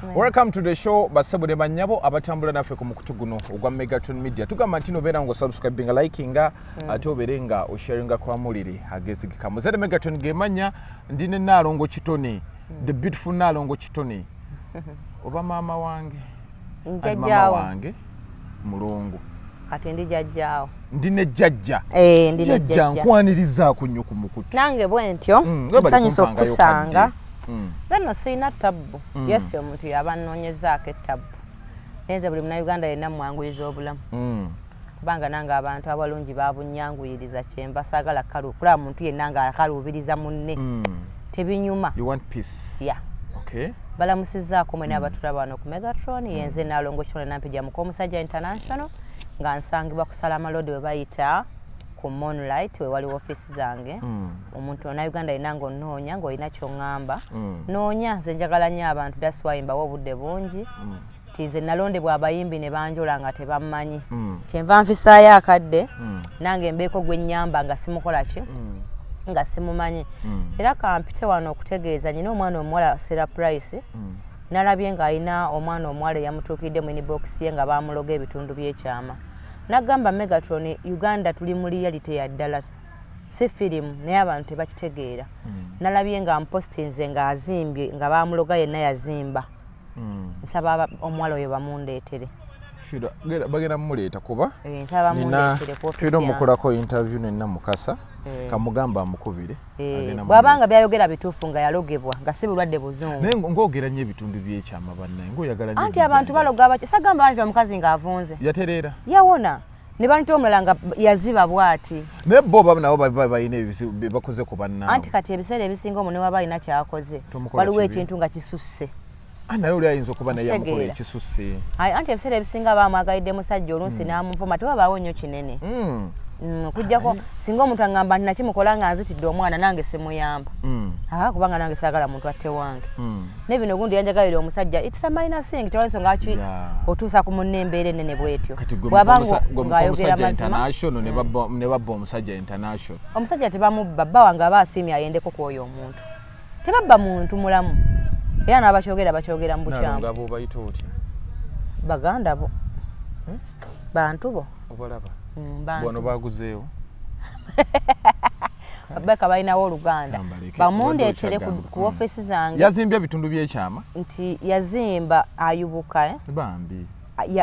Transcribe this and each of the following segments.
Welcome to the show. Basabule banyabo abatambula naffe ku mukutu guno ogwa Megaton Media. Tugamba nti nobeera ngo subscribinga, likinga ate oberenga osharinga kwa muliri agezigika. Muzere Megaton gemanya ndine Nalongo Kitone. The beautiful Nalongo Kitone. Oba mama wange. Njajjawo. Mama wange mulongo. Kati ndi jajjawo. Ndine jajja. Ndine jajja. Nkwaniriza kunyo ku mukutu. Nange bwentyo. Nsanyusa okusanga. Lano sina tabu. Yes omuntu yabanonyezaako tabu. Nenze buli Munnayuganda yenna mwanguyiriza obulamu. Kubanga nange abantu abalungi babunyanguyiriza kyemba saagala kalu. Kulaba muntu yenna nga akalubiriza munne. Tebinyuma. You want peace? Yeah. Okay. Balamusizzaako mwene abatulaba wano ku Megatron yenze Nalongo Kitone nampija mu Omusajja International nga nsangibwa ku Salama Road we bayita ku Moonlight we wali office zange. Omuntu ona Uganda inango nnoonya ng'olina ky'oŋŋamba. Noonya nze njagala nnyo abantu that's why mbawa obudde bungi. Nze nalondebwa abayimbi ne banjola nga tebammanyi. Kyenva nfisaayo akadde nange mbeeko gwe nnyamba nga simukola ki nga simumanyi. Era kampite wano okutegeeza nyina omwana omuwala Sarah Price. Nalabye ng'alina omwana omuwala eyamutuukidde mu inbox ye nga baamuloga ebitundu by'ekyama. Nagamba Megatron Uganda tuli mu reality ya ddala. Si firimu naye abantu tebakitegeera. Nalabye nga mpostinze nga azimbye nga baamuloga yenna yazimba. Nsaba omuwala oyo bamundeetere. Bagenda mumuleeta kuba nsaba bamundeetere ku ofisi yange. Mukolako interview nenna Mukasa kamugamba amukubire. Bw'abanga byayogera bituufu nga yalogebwa nga si bulwadde buzungu. Naye ng'ogera nnyo ebitundu by'ekyama bannaye ng'oyagala nnyo. Anti abantu baloga abaki sagamba anti omukazi ng'avunze. Yatereera. Yawona. Ne bantu omulala nga yaziba bw'ati. Naye bo nabo balina ebizibu bye bakoze ku bannaabwe. Anti kati ebiseera ebisinga omuntu ne waba alina kyakoze. Waliwo ekintu nga kisusse. Naye oli ayinza okuba naye yamukola ekisusse. Anti ebiseera ebisinga bamwagalidde musajja oluusi n'amuvuma tewabaawo nnyo kinene. Kujjako singa omuntu agamba nti nakimukola nga nzitidde omwana nange simuyamba. Kubanga nange saagala muntu atte wange. Ne bino gundi yanjagalira omusajja it's a minor thing tewensonga ki otuusa ku munne embeera ennene bwetyo. Bw'aba ng'ayogera mazima. Ne babba omusajja international. Omusajja tebamubba bba wange aba asiimye ayendeko ku oyo omuntu. Tebabba muntu mulamu. Era n'abakyogera bakyogera mu bukyamu. Ngabo bayita otya? Baganda bo. Bantu bo. Obalaba. Bwano baguzeewo. Baka balinawo Oluganda. Bamundeetere ku office zange. Yazimbye ebitundu by'ekyama? Nti yazimba ayubuka. Bambi.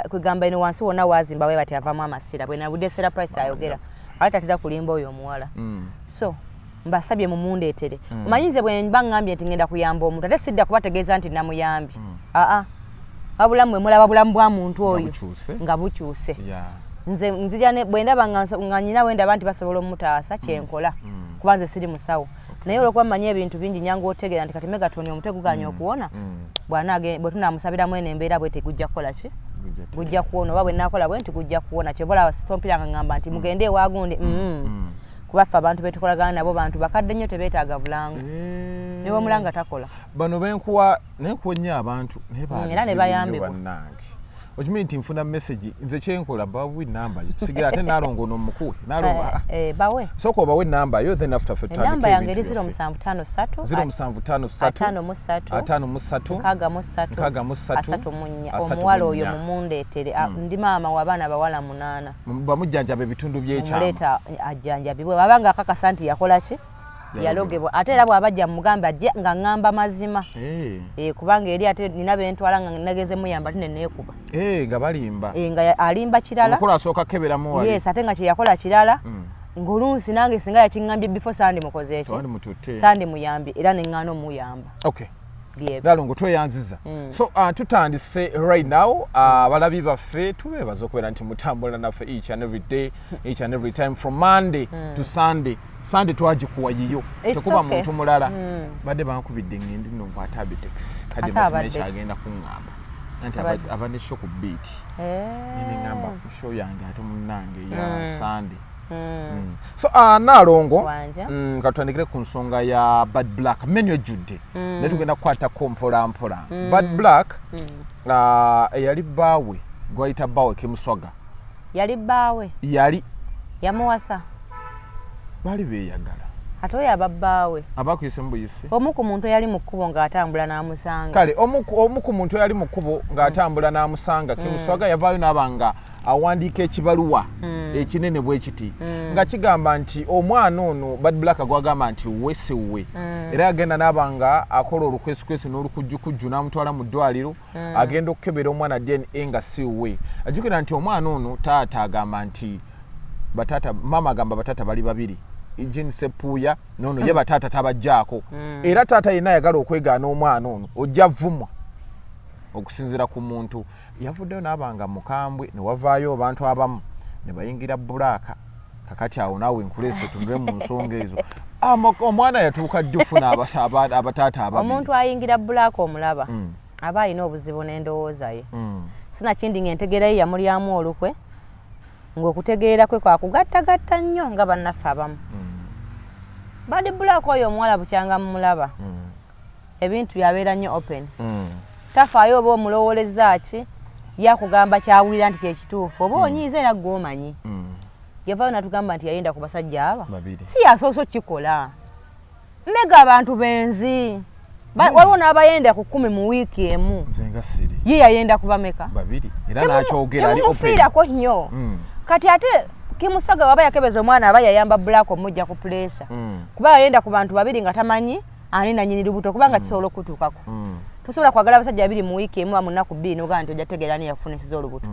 Kwegamba eno wansi wonna wazimba we bati avaamu amasira bwe nabudde Sarah Price ayogera. Ali tatera kulimba oyo omuwala. So mbasabye mumundeetere. Manyinze bwe mba ngambye nti ngenda kuyamba omuntu ate sidda kubategeeza nti namuyambi. Wabula mmwe mulaba bulamu bwa muntu oyo nga bukyuse. Nze nzija ne bwe ndaba nga nyina we ndaba nti basobola omutaasa kyenkola kuba nze siri musawo. Naye olwokuba mmanyi ebintu bingi nyangu otegeera nti kati Megatron omutwe guganya okuwona bwe tunaamusabiramu eno embeera bwe tegujja kukola ki gujja kuwona oba bwe naakola bwe nti gujja kuwona kyobola sitompiranga ngamba nti mugende ewagundi kuba ffe abantu betukolagana nabo bantu bakadde nnyo tebeetaaga bulangu ne bw'omulanga takola. Bano benkuwa nnyo abantu era ne bayambibwa. Okimanyi nti nfuna message nze kyenkola bawe namba yo sigira ate Nalongo n'omukuwe bawe soko bawe namba yo then after for time namba yange eri 0753 omuwala oyo mumundeetere ndi maama w'abaana bawala 8 bamujjanjaba ebitundu by'ekyama muleeta ajjanjabibwe wabanga akakasa nti yakola ki yalogebwa ate era bw'abajja mugambe ajje nga ngamba mazima kubanga eri ate nina bentwala nga nageze muyamba ate neneekuba nga balimba nga alimba kirala omukulu asooka keberamu wali yes ate nga kyeyakola kirala ng'oluusi nange singa yakiŋŋambye before sandi mukoze eki sandi muyambye era neŋŋaana omuyamba. Okay. Nalongo tweyanziza. So tutandise right now abalabi baffe tubeebaza okubeera nti mutambula naffe each and every day each and every time from Monday to Sunday. Sunday twagikuwa yiyo tekuba muntu mulala badde bankubidde ngende no kwata abitex kadi message agenda kuŋŋamba anti abadde show ku beat nini ngamba show yange ate munnange ya Sunday. So Nalongo katandikire ku nsonga ya Bad Black menu ejjudde ne tugenda kukwata kompola mpola. Bad Black yali baawe gwayita baawe Kimuswaga yali baawe yali yamuwasa bali beeyagala kati oyo ababbaawe abakuyise mbuyise omu ku muntu eyali mu kkubo ng'atambula n'amusanga kale omu ku muntu eyali mu kkubo ng'atambula n'amusanga Kimuswaga yavaayo n'abanga awandiika ekibaluwa ekinene bwe kiti nga kigamba nti omwana ono Bad Black gwagamba nti wesewwe era yagenda n'abanga akola olukwesikwesi n'olukujjukujju n'amutwala mu ddwaliro agenda okukebera omwana DNA nga siwe ajjukira nti omwana ono taata agamba nti mama agamba bataata bali babiri Jean Sepuya nono ye bataata tabajjaako era taata yenna ayagala okwegaana omwana ono ojja vumwa okusinzira ku muntu yavuddeyo n'abanga mukambwe ne wavaayo abantu abamu ne bayingira Black kakati awo naawe nkuleese tunule mu nsonga ezo omwana yatuuka ddufuna abataata abamu omuntu ayingira Black omulaba aba alina obuzibu n'endowooza ye sinakindi ng'entegeera ye yamulyamu olukwe ng'okutegeera kwe kwakugattagatta nnyo nga bannaffe abamu Bad Black oyo omuwala bukyanga mumulaba ebintu yabeera nnyo open tafaayo oba omulowoleza ki yakugamba kyawulira nti kyekituufu oba onyiize era gwe omanyi yavaayo natugamba nti yayenda ku basajja aba si yasoose okukikola mega abantu benzi waliwo n'abayenda ku 10 mu wiiki emu ye yayenda kubameka era nakyogera ali temufiirako nnyo kati ate Kimuswaga waba yakebeza omwana aba yayamba Black omujja ku pressure kuba yayenda ku bantu babiri nga tamanyi ani nanyini lubuto kubanga kisobola okutuukako tosobola kwagala abasajja babiri mu wiiki emu amu nnaku bbiri nogaa nti ojja tegeera ani yakufunisiza olubuto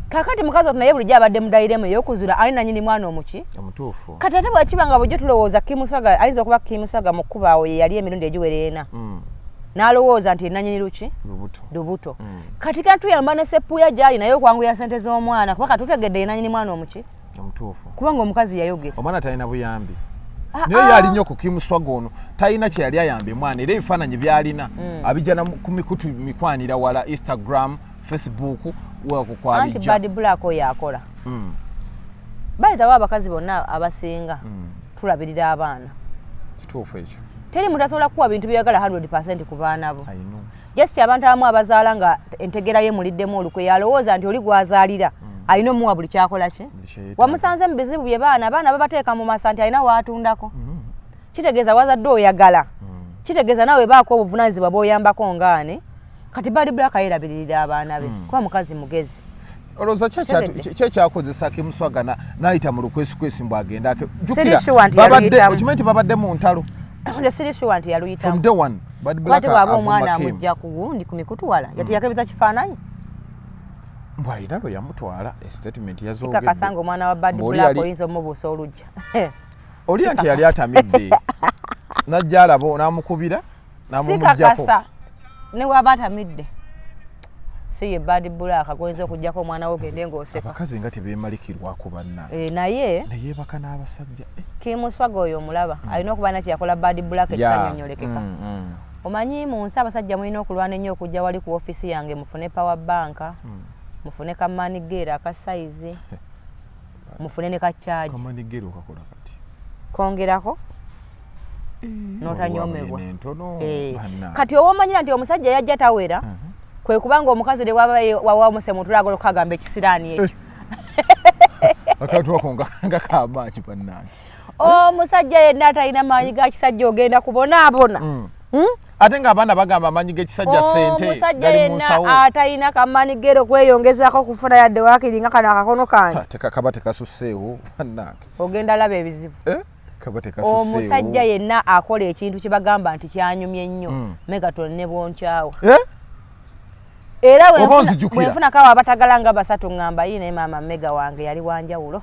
kakati mukazi otu naye bulijjo abadde mudayiremu ey'okuzula ani nanyini mwana omuki omutuufu kati ate bwekiba nga bujjo tulowooza Kimuswaga ayinza okuba Kimuswaga mu kkuba awo ye yali emirundi egiwera ena n'alowooza nti nanyini luki lubuto kati katuyamba ne Sepuya gyali naye okwanguya sente z'omwana kuba katutegedde ye nanyini mwana omuki omutuufu kubanga omukazi yayogera omwana talina buyambi naye yali nnyo ku Kimuswaga ono talina kye yali ayambye mwana era ebifaananyi byalina abijja ku mikutu mikwanira wala Instagram Facebook anti Bad Black oyo akola bayitawo abakazi bonna abasinga tulabirira abaana kituufu ekyo teri muntu asobola kuwa bintu byagala 100% ku baana bo just abantu abamu abazaala nga entegera ye muliddemu olukwe yalowooza nti oli gwazaalira alina omuwa buli kyakola ki wamusanze mu bizibu bye abaana babateeka mu masa nti alina waatundako kitegeeza wazadde oyagala kitegeeza nawe baako obuvunaanyizibwa bw'oyambako ngaani kati Bad Black ayerabiririra abaana be kuba mukazi mugezi olowooza kyekyakozesa Kimuswaga n'ayita mu lukwesikwesi mbw agenda okimanyi nti babadde mu ntalo sirisuwa nti yaluyitamu kwate bwaba omwana amujja ku gundi ku mikutu wala yakebeza kifaananyi mbw alina lwe yamutwala statement yazokakasanga omwana wa Bad Black oyinza omubuusa olujja oli nti yali atamidde najja alabo n'amukubira n'amumugyako ne waba atamidde si ye Bad Black goyinza okujjako omwana wo gende ng'oseka abakazi nga tebeemalikirwako banna naye neyeebaka n'abasajja Kimuswaga oyo omulaba alina okuba na kyyakola Bad Black ekitanyonyolekeka omanyi mu nsi abasajja mulina okulwana ennyo okujja wali ku ofiisi yange mufune power bank mufune kamanigera akasayizi mufune ne kacaaji kamanigera okakola kati kongerako notanyomebwa kati owomanyira nti omusajja yajja tawera kwe kubanga omukazi de wawa omusemutula agala okukagamba ekisiraani ekyo akantu ako nga kamaaki bannange omusajja yenna atalina maanyi ga kisajja ogenda kubonaabona ate ng'abaana bagamba amaanyi g'ekisajja sente gali mu nsawo omusajja yenna atalina kamanigero kweyongezako kufuna yadde wakiringa kano akakono kange kaba tekasusseewo bannange ogenda laba ebizibu kaba tekasusseewo omusajja yenna akola ekintu kye bagamba nti kyanyumye nnyo Megaton ne bwonkyawa era wenfuna kawa abatagala nga basatu ngamba yii naye maama Mega wange yali wanjawulo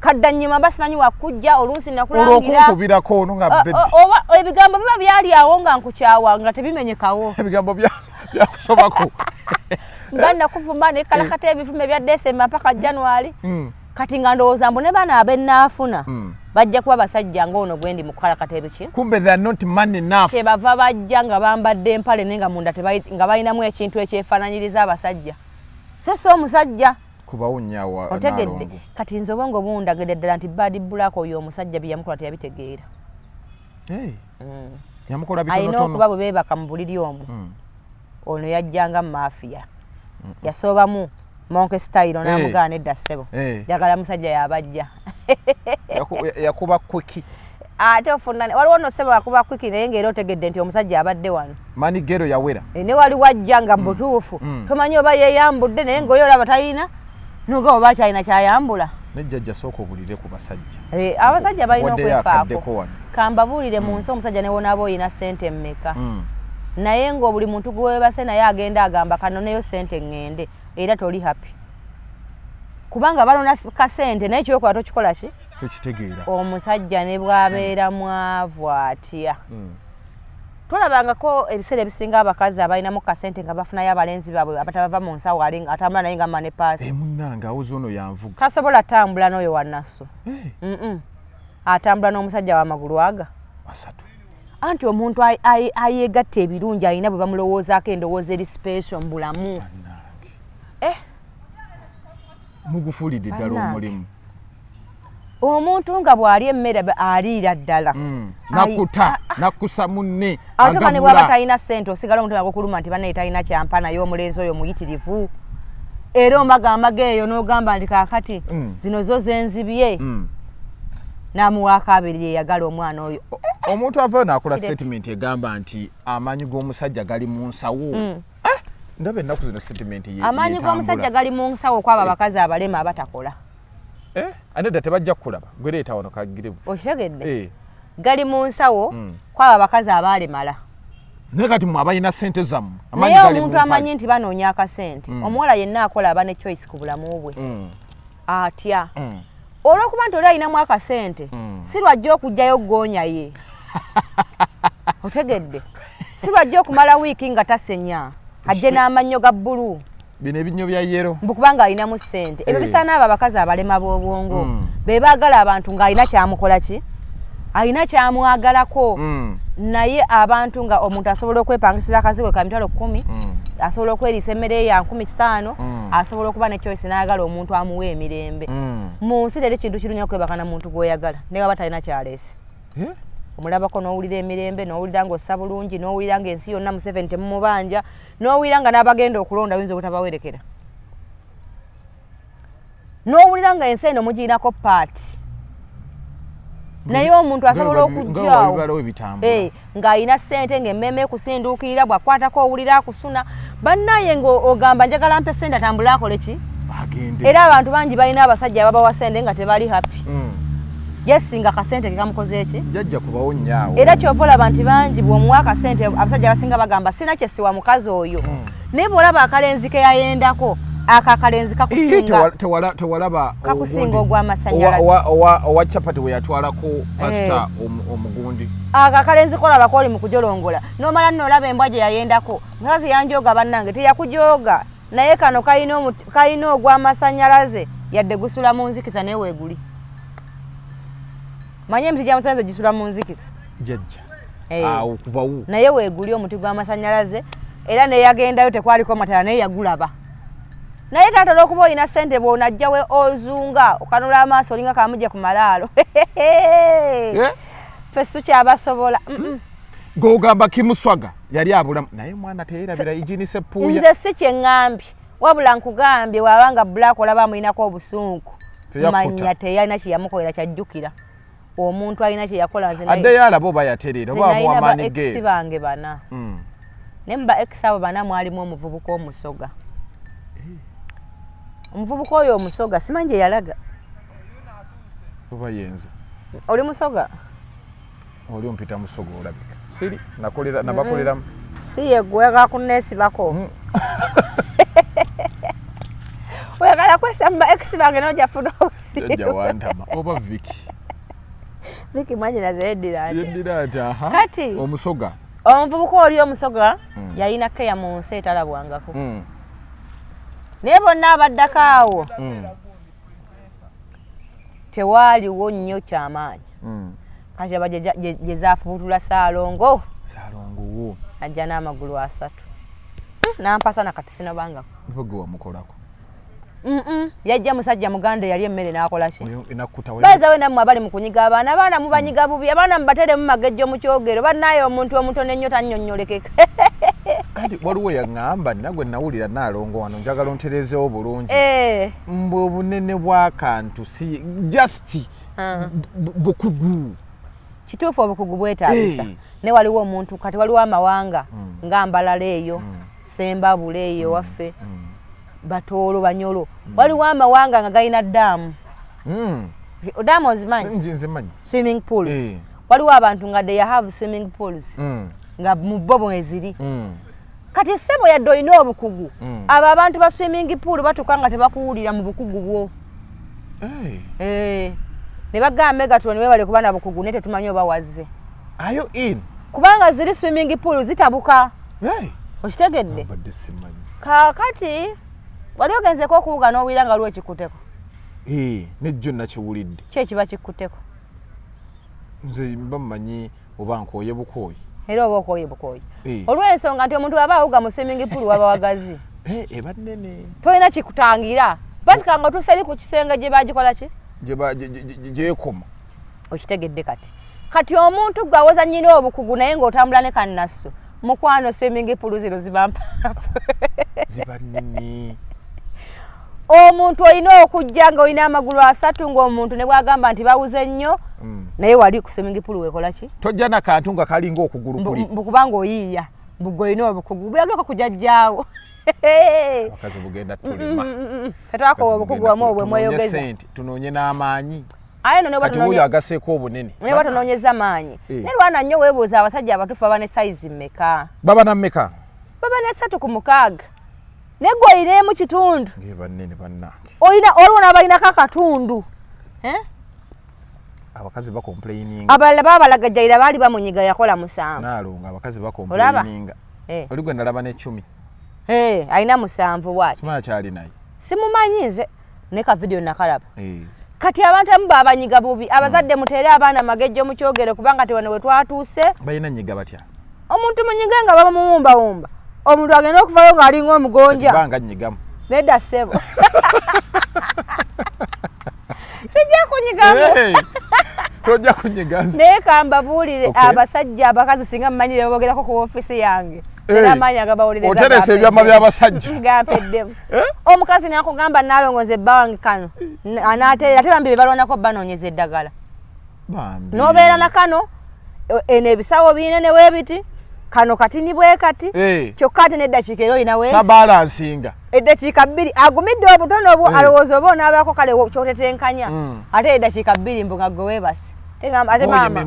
kadda nnyuma basimanyi wakujja oluusi nakulangira olwokunkubirako ono nga oba ebigambo biba byali awo nga nkukyawa nga tebimenyekawo ebigambo byakusobako nga nakuvumba nekalakata ebivume bya Desemba mpaka January kati nga ndowooza mbu ne baana abennaafuna bajja kuba basajja ng'ono gwendi mu kukalakata ebiki kumbe they are not man enough kyebava bajja nga bambadde empale naye nga munda nga balinamu ekintu ekyefaananyiriza abasajja so si omusajja kubawunnyawa otegedde kati nze obwongo bundagedde ddala nti Bad Black oyo omusajja bye yamukola teyabitegeera yamukola bitonotono alina okuba bwe beebaka mu buliri omwo ono yajjanga mu mafiya yasoobamu Monkey style n'amugaana edda ssebo njagala musajja yabajja yakuba kweki ate ofunane waliwo no sebo akuba kwiki naye ngero otegedde nti omusajja abadde wano mani gero yawera ne wali wajjanga mbutuufu tomanyi oba yeyambudde naye ng'oyo olaba talina nuga oba kyalina kyayambula nejjajja sooka obulire ku basajja abasajja balina okwefaako kambabuulire mu nsi omusajja ne wonaaba oyina ssente mmeka naye ng'obuli muntu gwewebase naye agenda agamba kanoneyo ssente ŋŋende era toli happy kubanga balona kasente naye kyokola tokikola ki tukitegeera omusajja ne bw'abeera mwavu atya tulabangako ebiseera ebisinga abakazi abalinamu kasente nga bafunayo abalenzi baabwe abatabava mu nsawo atambula naye nga mane paasi munanga awuzi ono yanvuga tasobola tambula n'oyo wannasso atambula n'omusajja w'amagulu aga asatu anti omuntu ayeegatta ebirungi alina bwe bamulowoozaako endowooza eri special mu bulamu mugufuulidde ddala omulimu omuntu nga bw'ali emmere aliira ddala nakkusa munne ate ne bw'aba talina ssente osigala omuntu nagokuluma nti bannaye talina kyampa naye omulenzi oyo muyitirivu era omagamaga eyo n'ogamba nti kaakati zino zo zenzibye n'amuwaako abiri yeyagala omwana oyo omuntu avaayo n'akola statement egamba nti amaanyi g'omusajja gali mu nsawo ndaba ennaku zino statement amaanyi g'omusajja gali mu nsawo kwabo abakazi abalema abatakola anedda tebajja kukulaba gwereeta wano kagirebu okitegedde gali mu nsawo kwabo abakazi abalemala naye kati mwe abalina ssente zammwe naye omuntu amanyi nti banoonya akasente omuwala yenna akola aba ne choice ku bulamu bwe atya olw'okuba nti oli alinamu akasente si lwajja okugjayo ggoonya ye otegedde si lwajja okumala wiiki nga tasenya ajje n'amannyo ga bbulu bino ebinnyo bya yero mbukubanga alinamu ssente ebyo bisaana abo abakazi abalema b'obwongo be baagala abantu ng'alina kyamukola ki alina kyamwagalako naye abantu nga omuntu asobola okwepangisiza akaziwe ka mitwalo 10 asobola okweriisa emmere ya 15 asobola okuba ne choice n'ayagala omuntu amuwa emirembe mu nsi teri kintu kirungi okwebaka na muntu gw'oyagala naye waba talina kyaleese omulabako n'owulira emirembe n'owulira ng'ossa bulungi n'owulira ng'ensi yonna Museveni temumubanja n'owulira nga n'abagenda okulonda oyinza obutabawerekera n'owulira nga ensi eno mugirinako paati naye omuntu asobola okujjaawo ng'alina ssente ng'emmeme ekusinduukirira bw'akwatako owulira akusuna bannaye ng'ogamba njagala mpe ssente atambule akole ki era abantu bangi balina abasajja ababawa ssente nga tebali happy yesinga akasente ke kamukoze eki jajja kubawo nnyawo era kyova olaba nti bangi bw'omuwa akasente abasajja abasinga bagamba sina kyesiwa mukazi oyo naye bw'olaba akalenzi ke yayendako akakalenzi tewalaba kakusinga ogw'amasannyalaze owa capati we yatwalako pasita omugundi akakalenzi kolaba koli mu kujolongola n'omala nno olaba embwa gye yayendako mukazi yanjooga bannange teyakujooga naye kano kalina ogw'amasannyalaze yadde gusula mu nzikiza naye weeguli manye emiti gyamusanze gisula mu nzikiza jajja awo kubawo naye weeguli omuti gw'amasannyalaze era neyagendayo tekwaliko matala naye yagulaba naye taata olw'okuba olina ssente bw'onajjawe ozunga okanula amaaso olinga kamujja ku malaalo ffe tukyabasobola g'ogamba kimuswaga yali abulamu naye mwana teyerabira ijinisa epuuya nze si kyeŋŋambye wabula nkugambye wabanga Black olaba amulinako obusungu manya teyalina kyeyamukolera kyajjukira omuntu alina kyeyakola nze addeyo alaba oba yatereera oba amuwa amaanyi ge ex bange bana naye muba ex abo bana mwalimu omuvubuka omusoga omuvubuka oyo omusoga simanyi gye yalaga oba yenze oli musoga oli ompita musoga olabika siri nabakoleramu si yegwega kuneesibako oyagala kwesamba ex bange nojafuna obusiiwandama oba Viki manyi naze yeddira ati kati omusoga omuvubuka oli omusoga yalina keya mu nsi etalabwangako naye bonna abaddako awo tewaaliwo nnyo kyamaanyi kati aba gye zaafubutula Saalongo ajja n'amagulu 3 nampasa nakati sinabangako nibwe wamukolako yajja musajja muganda yali emmere n'akola ki baza we nammwe abali mu kunyiga abaana mubanyiga bubi abaana mubateremu magejjo mu kyogero bannaye omuntu omutono ennyo tannyonnyolekeka kati waliwo yaŋŋamba nagwe nawulira Naalongo wano njagala onterezeewo bulungi mbwe obunene bw'akantu si just bukugu kituufu obukugu bwetaabisa ne waliwo omuntu kati waliwo amawanga nga Mbalala eyo Sembabule eyo waffe Batoolo Banyolo waliwo amawanga nga galina ddaamu daamu ozimanyi swimming pools waliwo abantu nga they have swimming pools nga mu bo mweziri kati ssebo yadde olina obukugu abo abantu ba swimming pool batuuka nga tebakuwulira mu bukugu bwo ne bagamba Megatron webale kuba na bukugu ne tetumanyi oba wazze ayo in kubanga ziri swimming pool zitabuka okitegedde kakati wali ogenzeeko okuwuga n'owulira nga lwo ekikuteko nejjo nakiwulidde ki ekiba kikuteko nze mba mmanyi oba nkooye bukooyi era oba okooye bukooyi olw'ensonga nti omuntu aba awuga mu swimming pool waba wagazi eba nnene tolina kikutangira basika nga otuuse eri ku kisenge gye bagikola ki gyekoma okitegedde kati omuntu gwe awoza nnyina obukugu naye ng'otambula ne kannasso mukwano swimming pool zino ziba nnene omuntu olina okujja nga olina amagulu 3 ng'omuntu ne bwagamba nti bawuze nnyo naye wali ku swimming pool wekola ki tojja nakantu nga kalinga okugulu kuli mbukubanga oyiiya mbugwe olina obukugu bulageko kujajjaawo abakazi bugenda tulima tetwakowa obukugu wamu obwe mweyogeza tunoonye n'amaanyi aye no oyo agaseeko obunene naye batonoonyeza maanyi ne lwana nnyo weebuuza abasajja abatuufu baba ne sayizi mmeka baba na mmeka baba ne 3 ku 6 ne gwe olina emu kitundu ngeba nnene bannange olwo n'abalinako akatundu abakazi bakomplaininga abalala babalagajjalira baali bamunyiga yakola 7 naalonga abakazi bakomplaininga oli gwe nalaba ne10 alina 7 bwati kimala kyali naye simumanyi nze ne ka video nakalaba kati abantu amu babanyiga bubi abazadde mutere abaana magejjo mu kyogero kubanga tewane we twatuuse balina nyiga batya omuntu munyiga nga bamuwumbawumba omuntu agenda okuvayo ng'alinga omugonja banga nyigamu nedda ssebo sijja kunyigamu tojja kunyiga naye kambabuulire abasajja abakazi singa mumanyire babogerako ku ofiisi yange era amaanyi agabawuliriza oteresa ebyama by'abasajja gampeddemu omukazi nakugamba naalongoza ebba wange kano anaaterera ate bambi bebalwanako banoonyeza eddagala n'obeera na kano eno ebisawo binene weebiti kano katini bwe kati kyokka ate n'eddakiika era olina weesi tabalansinga eddakiika 2 agumidde obutono obwo alowooza oba onaabaako kale kyotetenkanya ate eddakiika 2 mbu nga gwe weebase ate maama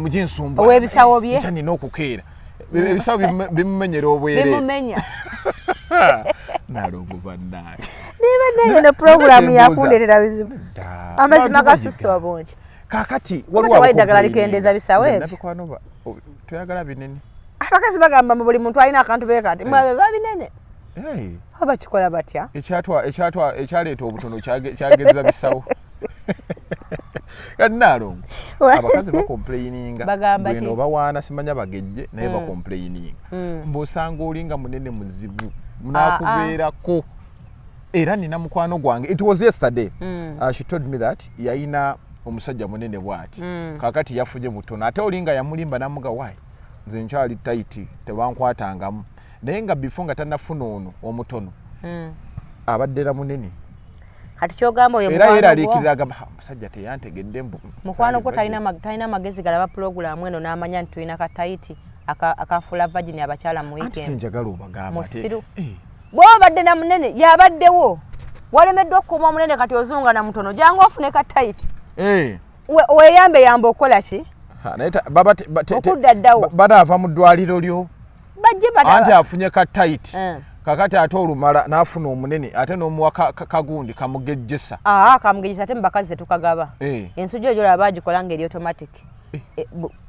ow'ebisawo bye nina okukeera ebisawo bimumenyera obwere bimumenya nalongo bannange niba ne puroguramu yakundeetera bizibu amazima gasusse bungi kakati waliwo eddagala likendeeza bisawo ebyo toyagala binene abakazi bagamba mu buli muntu alina akantu beekati mwabe babinene oba kikola batya ekyaleeta obutono kyageza bisawo kati naalongo abakazi bakomplaininga bweno obawaana simanya bagejje naye bakomplaininga mbosanga olinga munene muzibu munakubeerako era nina mukwano gwange it was yesterday she told me that yayina omusajja munene bwati kakati yafunye mutono ate olinga yamulimba namuga wayi nze nkyali taiti tebankwatangamu naye nga before nga tanafuna ono omutono abaddera munene kati kyogamba oyo era yeraliikirira agamba omusajja teyantegedde mukwano gwo talina magezi galaba puroguramu eno n'amanya nti tulina kataiti akafula vagini abakyala mu weekend njagala obagamba musiru bw'obadde na munene yabaddewo walemeddwa okukuuma omunene kati ozunga na mutono jangu ofune kataiti weyambe yamba okola ki okudda ddawo banaava mu ddwaliro lyo bajje anti afunye kataiti kakati ate olumala n'afuna omunene ate n'omuwa kagundi kamugejjesa kamugejjesa ate mu bakazi tetukagaba ensujja egyo laba bagikola ng'eri automatic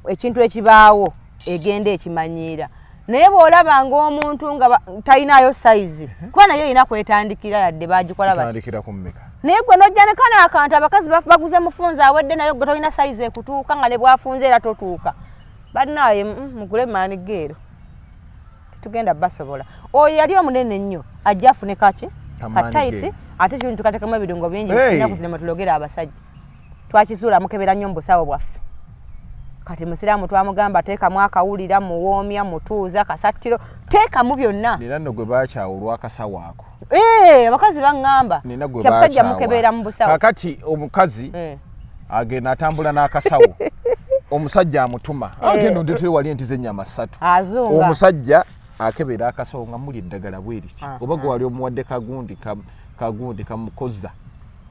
ekintu ekibaawo egenda ekimanyiira naye bw'olaba ng'omuntu nga talinayo sayizi kuba nayo erina kwetandikira yadde bagikola naye gwe nojja ne kana akantu abakazi baguze mufunza awedde nayo gwe tolina sayizi ekutuuka nga ne bwafunze era totuuka bannaaye mugule maanigeero tugenda basobola oyo yali omunene nnyo ajja afune kaki kataiti ate kintu tukateekamu ebirungo bingi ennaku zino mwetulogera abasajja twakizuula mukebera nnyo mu busawo bwaffe kati musiraamu twamugamba teekamu akawulira muwoomya mutuuza kasattiro teekamu byonna nina nno gwe bakyawa olw'akasawo ako abakazi baŋŋamba kyabasajja mukebera mu busawo kakati omukazi agenda atambula n'akasawo omusajja amutuma agenda ndetule wali entize ennyama 3 azunga omusajja akebera akasonga muli eddagala bweriki oba gwe wali omuwadde kagundi kamukoza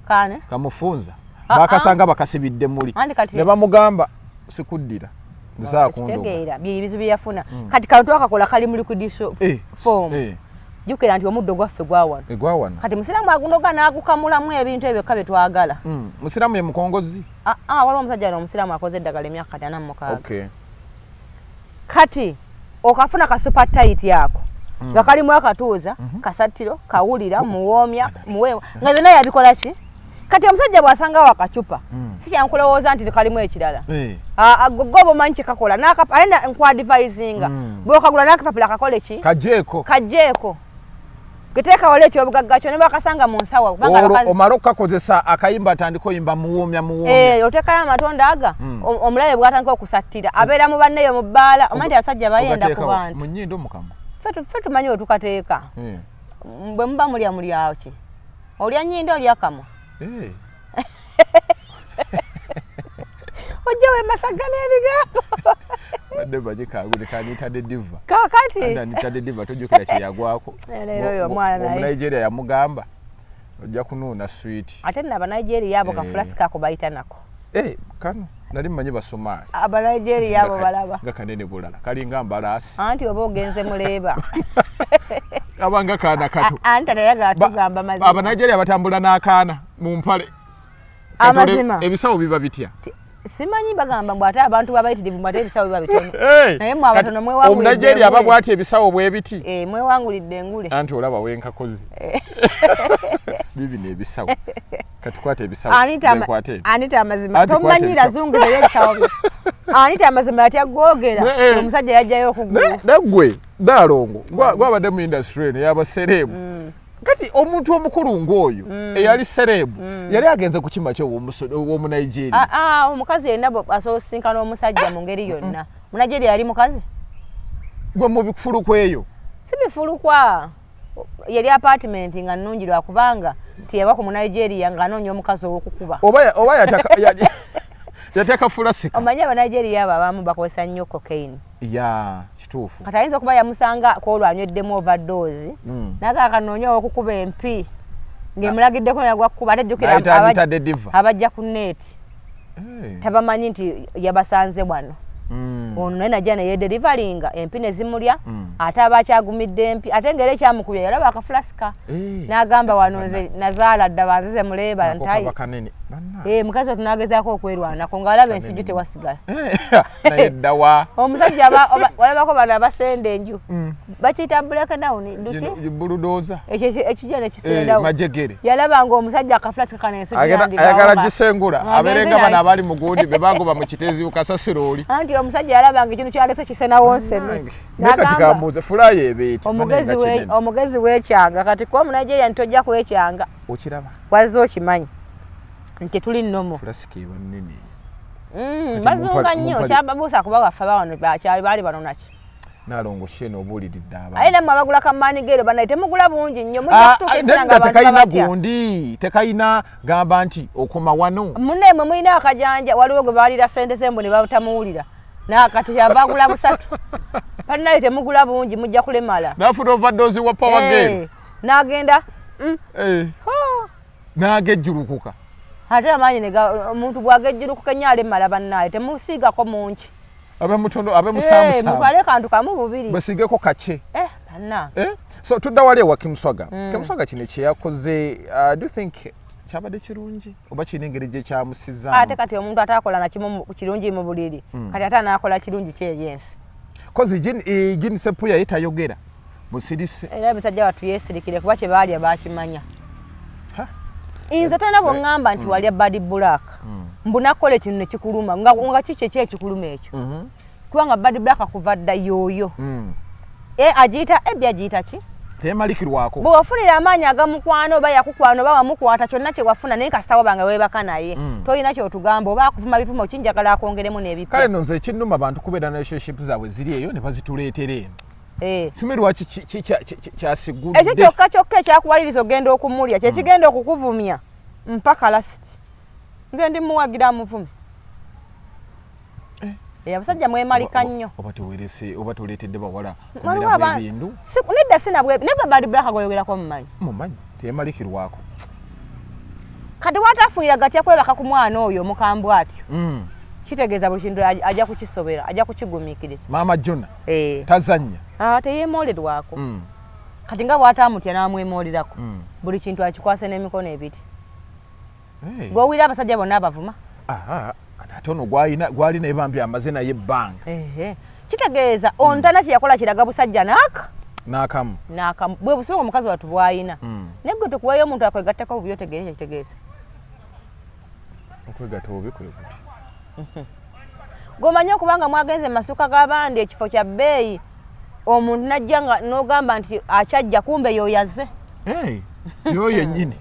kane kamufunza bakasanga bakasibidde muli ne bamugamba sikuddira kitegeera bizibu byafuna kati kantu akakola kali mu liquidation form jukira nti omuddo gwaffe gwawana kati musiramu agunoga n'agukamulamu ebintu ebyo kabe twagala musiramu ye mukongozi waliwo omusajja omusiramu akoze eddagala emyaka 46 kati okafuna ka super tight yako nga kalimu akatuuza kasatiro kawulira muwoomya muweewa nga byonna yabikola ki kati omusajja bw'asanga wakacupa si kyankulowooza nti kalimu ekirala gogo manyi kyekakola alina nkwadvisinga bw'okagula n'akapapula kakole ki kajeeko geteeka wala ekyobugagga kyo ne bakasanga mu nsawa omala okukakozesa akayimba atandika oyimba muwoomya oteekayo amatonda aga omulabe bw'atandika okusattira abeera mu banneyo mu bbaala omanyi nti abasajja bayenda ku bantu mu nnyindo mukama ffe tumanyi we tukateeka bwe muba mulya ki olya nnyindo olya kamwa ojja we masaga n'ebigambo badde baje kagule kanitadde diva kakati anitadde diva tojjukira kye yagwako leero yo mwana naye Nigeria yamugamba ojja kunuuna sweet ate naba Nigeria abo ka flask kako bayita nako kano nali mmanyi basomali aba Nigeria abo balaba nga kanene bulala kalinga mbalasi anti oba ogenze muleeba abanga kaana kato anti atayaga tugamba mazima aba Nigeria batambula n'akaana mu mpale amazima ebisawo biba bitya simanyi bagamba bw'ate abantu babayitirivu mbate ebisawo biba bitono naye mwe abatono mwewangulidde Omunigeria aba bw'ati ebisawo bwe biti mwewangulidde engule anti olaba wenkakozi bibi n'ebisawo katukwate ebisawo anita amazima tomanyira zunguza ebisawo byo anita amazima yatya gwogera omusajja yajjayo okugula naggwe daalongo gwabadde mu industry eno yabasereemu kati omuntu omukulu ng'oyo eyali serebu yali agenze ku kima ky'omu Nigeria omukazi yenna asosinkana omusajja mu ngeri yonna mu Nigeria yali mukazi gwe mu bifulukwa eyo si bifulukwa yali apartment nga nnungi lwakubanga tiyagwa ku mu Nigeria ng'anoonya omukazi ow'okukuba oba yateeka fulasika omanyi aba Nigeria abo abamu bakozesa nnyo cocaine kituufu kati ayinza okuba yamusanga kwolwanyweddemu overdose naga akanoonya okukuba empi ng'emulagiddeko yagwa kukuba ate jjukira abajja ku neeti tabamanyi nti yabasanze bwano ono naye najja neyederivalinga empi ne zimulya ate aba akyagumidde empi ate ng'era ekyamukubya yalaba akafulasika n'agamba wano nze nazaala dda banzize muleeba ntayi mukazi otunagezaako okwerwanako ng'alaba ensujju tewasigala naye ddawa omusajja walabako bano abasenda enju bakiyita breakdown nduki buludooza ekijja nekisendawo majegere yalaba ng'omusajja akafulasika kana ensujju ayagala gisengula abeerenga bano abali mu gundi be bagoba mu kiteezi bukasasiro oli anti omusajja yalaba nga ekintu kyalese kisenawo nseme kati kambuuze fulaayo ebeeti omugezi w'ekyanga kati kuba mu Nigeria ntojja kwekyanga okiraba wazze okimanyi nti tuli nnomo fulasika eba nnene bazunga nnyo kyababuusa kuba waffe bawano baali banonaki naalongo shene obuuliridde abantu aye nammwe abagula kammanigero banaye temugula bungi nnyo tekayina gundi tekayina gamba nti okoma wano munne mwe mulina akajanja waliwo gwe baalira ssente zembu ne batamuwulira nakati kyabagula busatu palinayo temugula bungi mujja kulemala nafuna overdose wa power game n'agenda n'agejjulukuka ate amaanyi omuntu bw'agejjulukuka ennyo alemala bannaye temusiigako munki abemusamusa mutwale kantu kamu bubiri basiigeko kake banna so tudda wali ewa Kimuswaga Kimuswaga kino kyeyakoze do you think kyabadde kirungi oba kirina engeri gye kyamusizaamu ate kati omuntu ataakola nakimu kirungi mu buliri kati ate anaakola kirungi kyeyensi kozi Gini Sepuya ye tayogera musirise era musajja wattu yeesirikire kuba kye baalya baakimanya nze tolina bw'oŋŋamba nti walya bad black mbunakola ekintu ne kikuluma nga kiki ekyekikuluma ekyo kubanga bad black kuva dda yooyo agiyita ebbi agiyita ki temalikirwako bwe wafunira amaanyi agamukwano oba yakukwana oba wamukwata kyonna kye wafuna naye kasitawo bange weebaka naye tolina kyotugamba oba akuvuma bipimo kinjagala akwongeremu n'ebipimo kale nno nze ekinnuma abantu kubeera relationship zaabwe ziri eyo ne bazituleetera eno simanyi lwaki kyasigudde ekyo kyokka ekyakuwaliriza ogenda okumulya kyekigenda okukuvumya mpaka lasiti nze ndi muwagira amuvume abasajja mwemalika nnyo oba tuleetedde bawala kumira ebindu nedda sinabwe negwe bali blaka goyogerako mumanyi teyemalikirwako kati watafunira gatya kwebaka ku mwana oyo omukambwe atyo kitegeeza buli kintu ajja kukisobera ajja kukigumiikiriza maama Jona tazannya teyeemoolerwako kati nga bw'ataamutya n'amwemoolirako buli kintu akikwase n'emikono ebiri gw'owulira abasajja bonna abavuma ate ono gwalina ebambi amaze naye ebbanga kitegeeza ontana kye yakola kiraga busajja n'akamu bwe busuuka omukazi watu bw'ayina naye gwe tukuwayo omuntu akwegattako bubyo otegeere kye kitegeeza okwegatta obi kwe kuti gomanye okubanga mwagenze mu masuka g'abandi ekifo kya bbeeyi omuntu najja nga n'ogamba nti akyajja kumbe yoyaze yoyo yennyini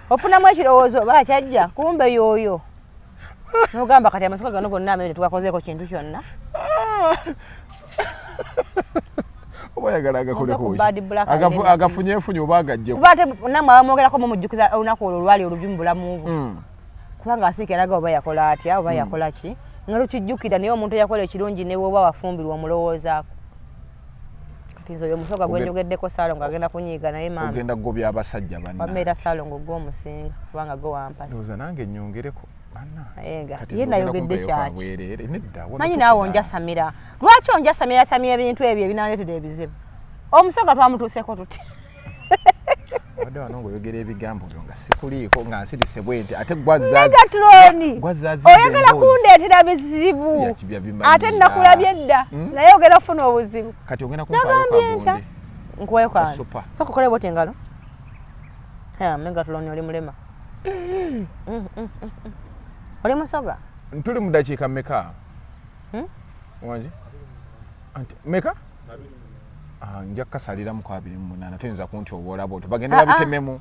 ofunamu ekirowoozo oba akyajja kumbe yoyo n'ogamba kati amasuka gano gonna amenye tugakozeeko kintu kyonna oba ayagala agakolekuki agafunyefunye oba agajjeko kuba ate namwe abamwogerako mumujjukiza olunaku olwo lwali olubi mu bulamu bwe kubanga asiikiraga oba yakola atya oba yakola ki nga lukijjukira naye omuntu eyakola ekirungi ne woba wafumbirwa omulowoozaako kati nze oyo omusoga gwenjogeddeko Saalongo agenda kunyiiga naye maama ogenda kugobya abasajja banna wammeera Saalongo gw'omusinga kubanga gwe wampasa ndowooza nange nnyongereko ye nayogedde kyaki manyi naawe onjasamira lwaki onjasamira ebintu ebyo ebinaleetera ebizibu omusoga twamutuuseko tuti wadde wano ng'oyogera ebigambo byo nga sikuliiko nga nsirise bwente ate Megatron oyagala kundeetera bizibu ate nakulabye dda naye ogenda ofuna obuzibu kati ogenda kumpaayo nkuwayo kandi so kukole bwoti engalo Megatron oli mulema oli musoga tuli mu dakiika mmeka wangi anti meka nja kukasaliramu 28 tuyinza kunti obwolaba oti bagende babitememu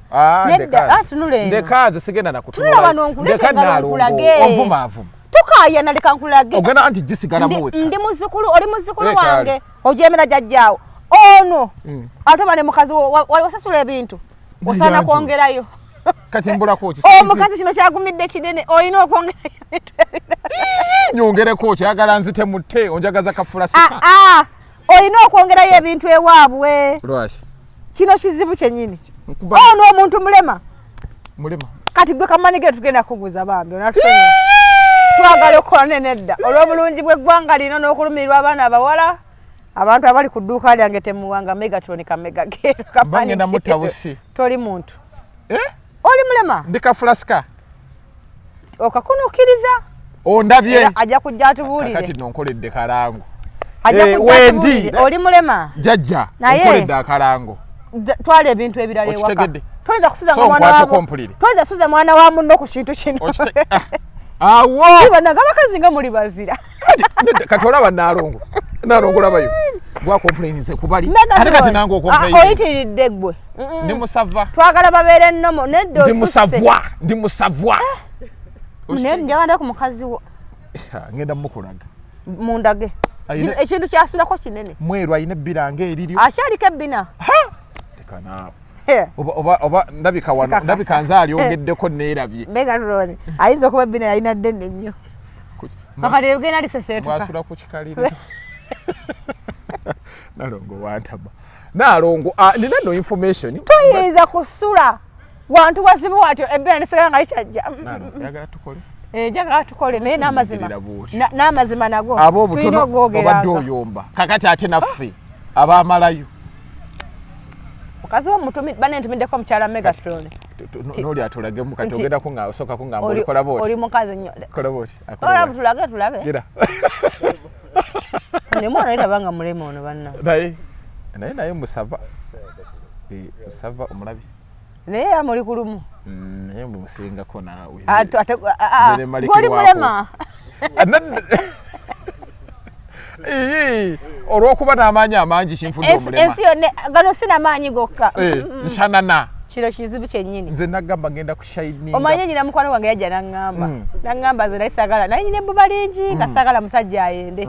ndekaze sigenda nakutundeka nalongo onvumaavuma tukaya naleka nkulage ogenda anti gisigalamu wekka ndi muzukulu oli muzukulu wange ojemera jajjaawo ono ate bane mukazi wasasula ebintu osana kwongerayo kati mbulako ki omukazi kino kyagumidde kinene olina okwongerayo ebintu nyongereko kyagala nzite mutte onjagaza kafulasika olina okwongerayo ebintu ewaabwe lwaki kino kizibu kyennyini ono omuntu mulema kati gwe kamanyi ge tugenda kuguza bambi onatusonyiwa twagala okukola nenedda olw'obulungi bw'eggwanga lino n'okulumirirwa abaana abawala abantu abali ku dduuka lyange temuwanga Megatron kamega geero bangenda mutabusi toli muntu oli mulema ndi kafulasika okakunuukiriza ondabye ajja kujja atubuulire kati nonkoledde kalango wendi oli mulema jajja nkoledde akalango twala ebintu ebirala ewaka toyinza kusuza mwana wa munno ku kintu kino awo banaga bakazi nga muli bazira kati olaba nalongo labayo gwakomplaininze kubali ate kati nange oyitiridde gwe ndi musava twagala babeere ennomo nedda ndi musavwa njagala ku mukazi wo ngenda mukulaga mundage ekintu kyasulako kinene mweru ayina ebbiranga eriryo akyaliko ebbina tekanaawe oba ndabika wano ndabika nze alyongeddeko neerabye Megatron ayinza okuba ebbina yalina ddene nnyo akati egenda liseseetuka mwasula ku kikalire nalongo wantaba nalongo nina no information tuyinza kusula wantu wazibu watyo ebbina nisigala nga likyajja yagala tukole njagala tukole naye n'amazima nago tulina ogwogeranga obadde oyomba kakati ate naffe abaamalayo mukazi womutumi bane ntumiddeko omukyala Megatron noli atulagemu kati ogendako nga osooka ngamba olikola booti oli mukazi nnyo kola booti tulabe nemwana naye tabanga mulema ono banna naye musava omulabi naye amuli ku lumu naye musingako naawe goli mulema olw'okuba n'amaanyi amangi kinfudde omulema ensi yonna gano sina maanyi gokka nshanana kino kizibu kyennyini nze nagamba ngenda kushayininga omanye nyina mukwano gwange yajja naŋŋamba nze naye saagala naye nyina ebbuba lingi nga saagala musajja ayende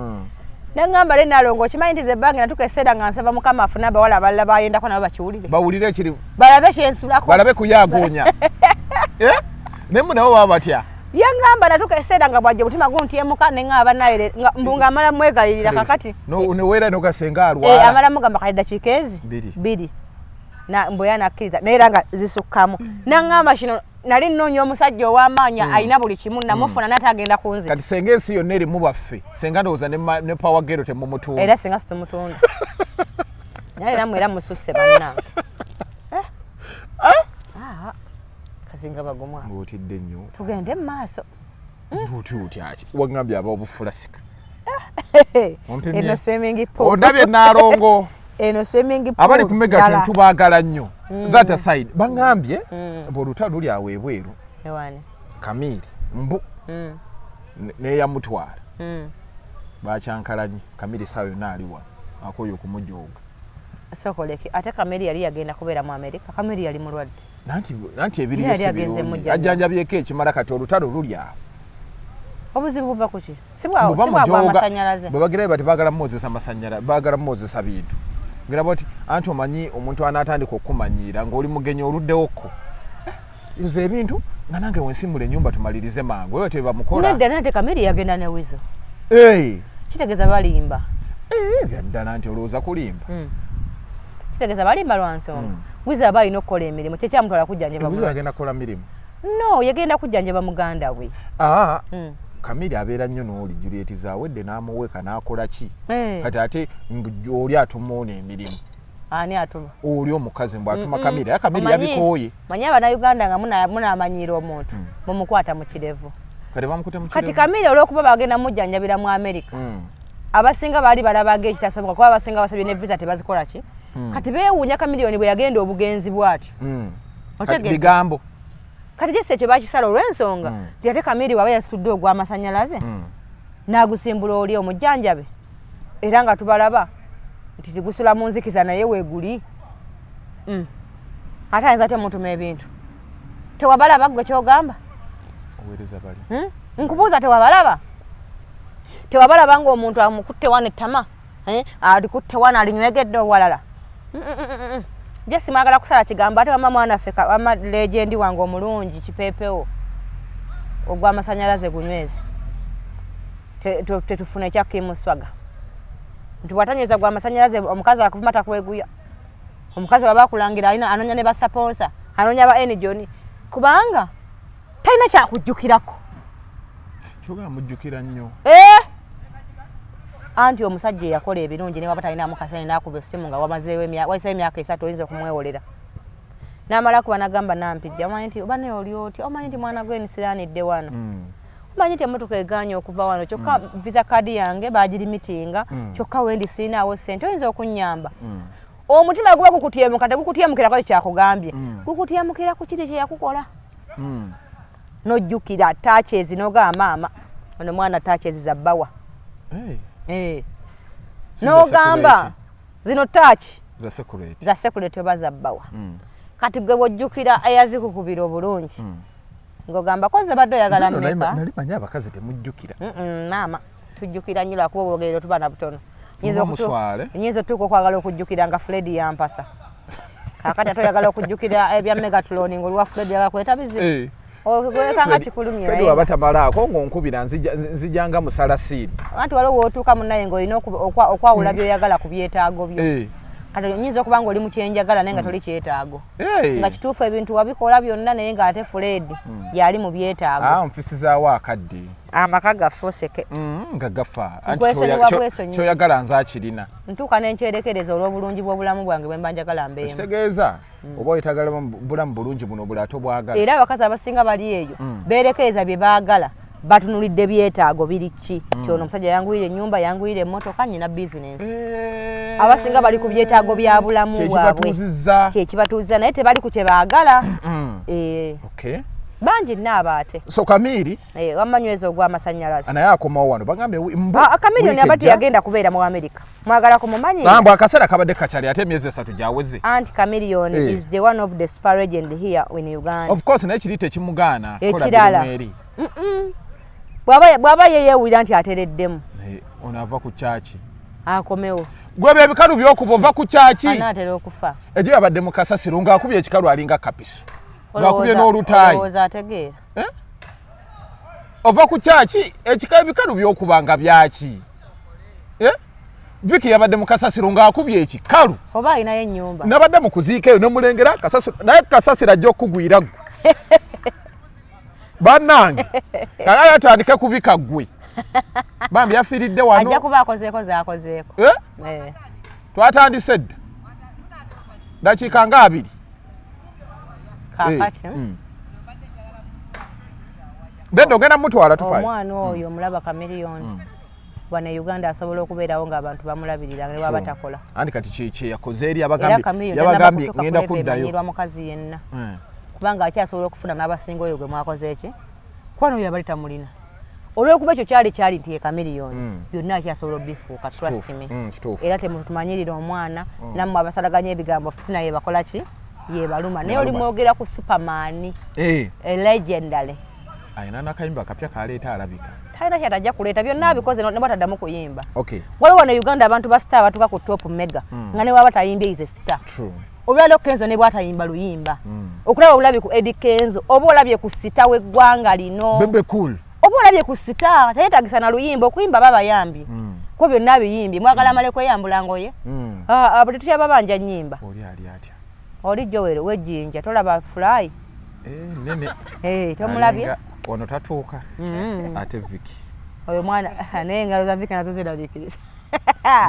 naŋŋamba le nalongo okimanyi nti ze ebbange natuka eseera nga nsaba mukama afune abawala abalala bayendako nabo bakiwulire bawulire ekirimu balabe kyensulako balabe kuyagoonya naye mu nabo baba batya ngamba natuka esera nga bwajje mutima guntyemuka ne ngaba naye mbunga amala mwegalirira kakati ne wera no gasenga alwala amala mugamba kali dakika ezi biri na mboya nakkiriza naye nga zisukkamu nangamba kino nali nnoonya omusajja ow'amaanya alina buli kimu namufuna natagenda kunzita kati senga ensi yonna eri mu baffe senga ndowooza ne power gero temumutunda era senga situmutunda naye era mwera mususse bannange kazinga bagomwa ng'otidde nnyo tugende mu maaso uti wangambye aba obufulasika eno swimming pool ondabye naalongo eno swimming pool abali ku Megatron tubaagala nnyo that aside bangambye olutalo luli awo ebweru Kamiri mbu n'eyamutwala bakyankalanye Kamiri saa yonna ali wano akoyo okumujooga sokoleki ate Kamiri yali yagenda kubeera mu Amerika Kamiri yali mulwadde nanti ebiriyo sibirungi ajjanjabyeko ekimala kati olutalo luli awo obuzibu buva kuki sibwabwa amasanyalaze bwe bagirayo bati baagala mumwozesa amasanyalaze baagala mumwozesa bintu ngira bati anti omanyi omuntu anatandika okumanyiira ng'oli mugenyi oluddewoko yuza ebintu nga nange wensimula ennyumba tumalirize mangu eyo tebamukola nedda nate Kamiri yagenda ne Wizo kitegeeza balimba byaddala nti olowooza kulimba kitegeeza balimba lwa nsonga Wizo aba alina okukola emirimu kyekyamutwala kujjanjaba Wizo yagenda kukola mirimu no yagenda kujjanjaba muganda we Kamiri abeera nnyo n'oli Juliet zaawedde n'amuweeka n'akola ki kati ate oli atumuuna emirimu ani atuma oli omukazi mbw atuma Kamiri Kamiri yabikooye manyi Abannayuganda nga munaamanyiira omuntu mumukwata mu kirevu kati Kamiri olw'okuba bagenda mujjanjabira mu Amerika abasinga baali balabanga ekitasoboka kuba abasinga basabye ne visa tebazikola ki kati beewuunya Kamiliyoni bwe yagenda obugenzi bwatyo bigambo kati jesse ekyo bakisala olw'ensonga nti ate Kamiri waba yasitudde ogw'amasanyalaze n'agusimbula oli omujjanjabe era nga tubalaba nti tigusula mu nzikiza naye weeguli ate ayinza ate mutuma ebintu tewabalaba gwe kyogamba nkubuuza tewabalaba ng'omuntu amukutte wano ettama alikutte wano alinywegedde owalala Jesse mwagala kusala kigambo ate wama mwana ffe wama legendi wange omulungi kipeepewo ogw'amasanyalaze gunywezi tetufuna ekyakimuswaga nti bw'atanyeza gw'amasanyalaze omukazi akuvumata kweguya omukazi waba akulangira anonya ne basaponsa anonya ba Enijoni kubanga talina kyakujjukirako kyoga mujjukira nnyo anti omusajja yakola ebirungi ne waba talina mukasane n'akuba essimu nga wamazeewo emyaka 3 oyinza okumwewolera n'amala kuba n'agamba nampijja omanyi nti oba naye oli oti omanyi nti mwana gwe nisiraanidde wano omanyi nti emmotoka egaanye okuva wano kyokka visa kaadi yange bagirimitinga kyokka wendi siinaawo ssente oyinza okunnyamba omutima guba gukutyemuka tegukutyemukirako ekyo kyakugambye gukutyemukira ku kiri kyeyakukola n'ojjukira taachezi n'ogamba maama ono mwana taachezi za bbawa n'ogamba zino taaki za sekureti oba za bbawa kati gwe bw'ojjukira eyazikukubira obulungi ng'ogamba koze badde oyagala mmeka nali manyi abakazi temujjukira maama tujjukira nnyo lwakuba obwogerero tuba na butono nyinza otuuka okwagala okujjukira nga Fredi yampasa kakati ate oyagala okujjukira ebya Megatron ng'olwa Fredi yagakweta bizibu ogwekanga kikulumye Fredi waba tamalaako ng'onkubira nzijanga musalasiini anti waliwo wootuuka munnaye ng'olina okwawula by'oyagala ku byetaago byo kati nyinza okuba ng'oli mu kyenjagala naye nga toli kyetaago nga kituufu ebintu wabikola byonna naye ng'ate Fredi yali mu byetaago nfisizaawo akadde amaka gaffe oseke nga gafa kyoyagala nze akirina ntuuka n'enkyerekereza olw'obulungi bw'obulamu bwange bwe mba njagala mbeemu kitegeeza oba oyetagala bulamu bulungi buno buli ate obwagala era abakazi abasinga bali eyo beerekereza bye baagala batunulidde byetaago biri ki kyono omusajja yanguyire ennyumba yanguyire emmotoka nnyina bizinensi abasinga bali ku byetaago bya bulamu bwabwe kyekibatuuziza naye tebali ku kye baagala bangi nnaaba ate so Kamiri wamanyweza ogw'amasanyalaze naye akomawo wano bagambye Kamiliyoni aba teyagenda kubeera mu Amerika mwagala kumumanyi bambu akaseera kabadde kakyali ate emyezi 3 gyaweze anti Kamiliyoni is the one of the super legend here in Uganda of course naye kiri tekimugaana ekirala bw'aba yeyeewulira nti atereddemu ono ava ku kyaki akomewo gwe byebikalu by'okuba ova ku kyaki anaatera okufa egyo yabadde mu kasasiro ng'akubye ekikalu alinga kapiso ng'akubye n'olutaayi olowooza ategeera ova ku kyaki ekika ebikalu by'okubanga byaki Viki yabadde mu kasasiro ng'akubye ekikalu oba alinayo ennyumba nabadde mu kuziika eyo n'omulengera kasasiro naye kasasiro ajja okukugwira ggwe bannange kale atandike kubika ggwe bambi yafiiridde wano ajja kuba akozeeko zaakozeeko twatandise dda dakiika nga 2 kaakati bedde ogenda mutwala tufayo omwana oyo omulaba kamiliyoni wano e Uganda asobola okubeerawo ng'abantu bamulabirira ne waba takola andi kati kye yakoze eri yabagambye ngenda kuddayo mukazi yenna kubanga akyasobola okufuna n'abasinga oyo gwe mwakoze eki kwano oyo abali tamulina olw'okuba ekyo kyali nti ye kamiliyoni byonna akyasobola obifuuka trust me era temutumanyirira omwana nammwe abasalaganya ebigambo fitina ye bakola ki ye baluma naye oli mwogera ku superman legendary ayina n'akayimba kapya kaleeta alabika talina kyatajja kuleeta byonna abikoze ne bataddamu kuyimba waliwo wano Uganda abantu ba star batuka ku top mega nga ne waba tayimbye is a star obyalo Kenzo ne bwatayimba luyimba okulaba olabye ku Eddie Kenzo oba olabye ku sita w'eggwanga lino bebe cool oba olabye ku sita tayetagisa na luyimba okuyimba babayambye ko byonna biyimbye mwagala amale kweyambula ngoye buli tutya babanja nnyimba oli ali atya oli Joel wejjinja tolaba fly nene tomulabye ono tatuuka ate Viki oyo mwana naye engalo za Viki nazo ziraliikiriza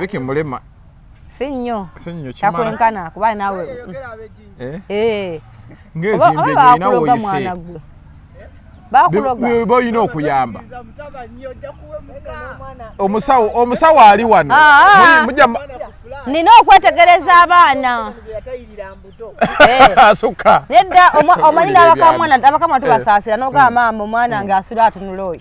Viki mulema si nnyo kyakwenkana kuba naawe ng'ezimbe gy'olina woyise balina okuyamba omusawo ali wano nina okwetegereza abaana asukka nedda omanyi n'abakamwana tubasaasira n'ogamba maama omwana nga asula atunula oyo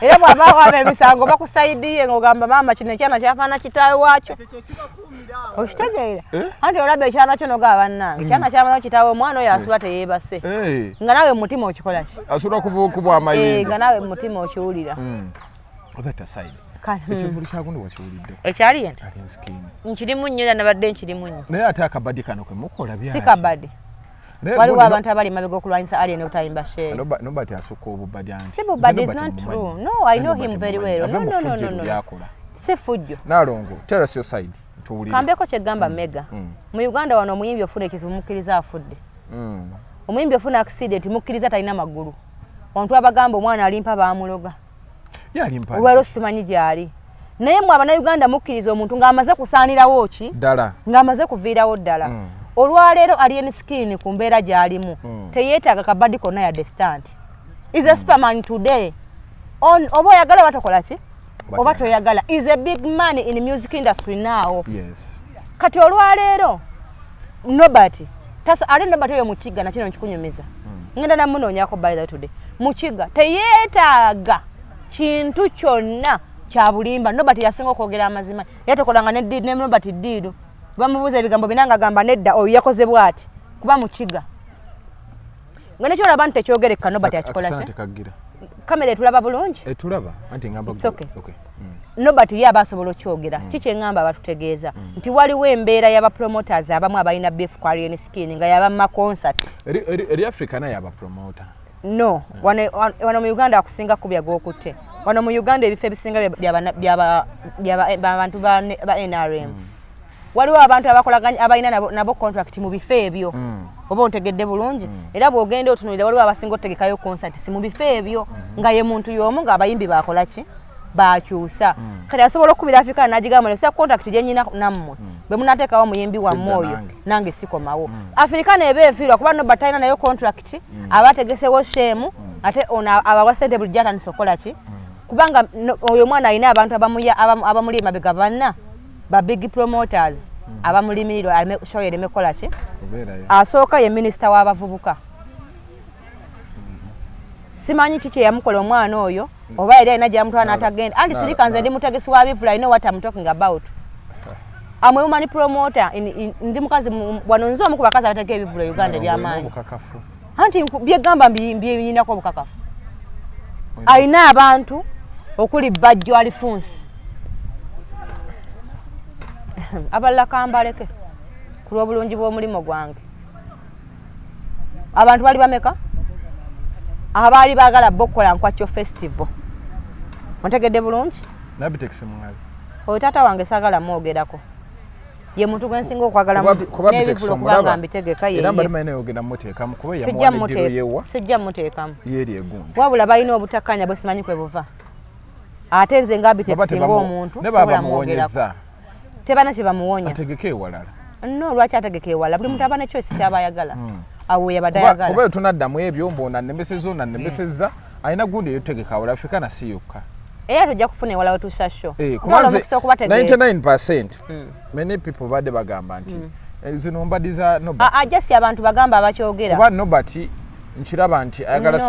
era bw'aba emisango bakusaidiye ng'ogamba maama kino ekyana kyafaana kitaawe waakyo okitegeera anti olaba ekyana kyo n'ogamba bannange ekyana kyamala kitaawe omwana oyo asula teyeebase nga naawe mu mutima okikola ki asula kubwa amayinja nga naawe mu mutima okiwulira ekivulu kyagundi wakiwulidde ekyali ente nkirimu nnyo era nabadde nkirimu nnyo naye ate akabadi kano kwe mukola byaki si kabadi waliwo abantu abali emabega okulwanyisa alien obutayimba sheeri nobati asukka obubadi anti si bubadi is not true no I know him very well no si fujjo nalongo tell us your side kambeko kyegamba mega mu Uganda wano omuyimbi ofuna ekizibu mukkiriza afudde omuyimbi ofuna accident mukkiriza talina magulu abantu abagamba omwana alimpa bamuloga olwaliro situmanyi gyali naye mwe abannayuganda mukkiriza omuntu ng'amaze kusaanirawo ki ng'amaze kuviirawo ddala olwaleero alien skin ku mbeera gy'alimu teyeetaaga kabadi konna yadde stand is a superman today oba oyagala oba tokola ki oba toyagala is a big man in music industry now kati olwaleero nobati ate nobati oyo mukiga nakino nkikunyumiza ngenda namunoonyako by the today mukiga teyeetaaga kintu kyonna kya bulimba nobati yasinga okwogera amazima yatokolanga ne nobati ddiidu bamubuuza ebigambo binanga agamba nedda oyo yakoze bw'ati kuba mukiga nga nekyolaba nti tekyogerekka nobati akikola ki kamera etulaba bulungi etulaba anti ngamba nobati ye aba asobola okyogera kiki eŋŋamba abatutegeeza nti waliwo embeera y'abapromoters abamu abalina beef ku alien skin nga yabamma concert eri africa naye abapromota no wano mu Uganda akusinga kubya gwokutte wano mu Uganda ebifo ebisinga by'abantu ba NRM waliwo abantu abakolaganya abalina nabo contract mu bifo ebyo oba ontegedde bulungi era bw'ogenda otunulira waliwo abasinga otegekayo concert si mu bifo ebyo nga ye muntu y'omu ng'abayimbi bakola ki bakyusa kati asobola okubira Africa n'agigamba nesa contract gye nyina nammwe bwe munateekawo omuyimbi wammwe oyo nange sikomawo Africa neeba eviirwa kuba nobati talina nayo contract aba ategesewo shemu ate ono abawa ssente bulijjo atandisa okukola ki kubanga oyo mwana alina abantu abamuli emabega banna ba big promoters abamulimirira show ereme kola ki asooka ye minisita w'abavubuka simanyi kiki yamukola omwana oyo oba era alina gyamutwala n'atagenda anti sirika nze ndi mutegesi wa bivula I know what I'm talking about I'm a woman promoter ndi mukazi wano nze omu ku bakazi abategeka ebivula Uganda eby'amaanyi anti byegamba mbyinako obukakafu alina abantu okuli Bajjo Alphonse abalala kambaleke ku lw'obulungi bw'omulimu gwange abantu bali bameka abaali baagala bokkola Nkwakyo festival. Ontegedde bulungi? Nabitex mwali. Oyo taata wange saagala mwogerako. Ye muntu gwensinga okwagala n'ebivulo kubanga mbitegeka ye. Era mbali mayina yogenda muteekamu kuba yamuwadde yewa. Sijja muteekamu. Yeri egundi. Wabula balina obutakkaanya bwe simanyi kwe buva. Ate nze nga Bitex singa omuntu sobola mwogerako. Tebana kye bamuwonya. Ategeke ewalala. No, lwaki ategeke ewalala? Buli muntu aba ne choice ky'aba ayagala. Awo yabadde ayagala. Kuba tunaddamu ebyo mbona nembesezza ayina gundi yotegeka awala Africana si yokka. Era tujja kufuna ewala wetuusa show. Kumanze 99% many people badde bagamba nti zino mbadiza Nobati. Just abantu bagamba abakyogera. Kuba Nobati nkiraba nti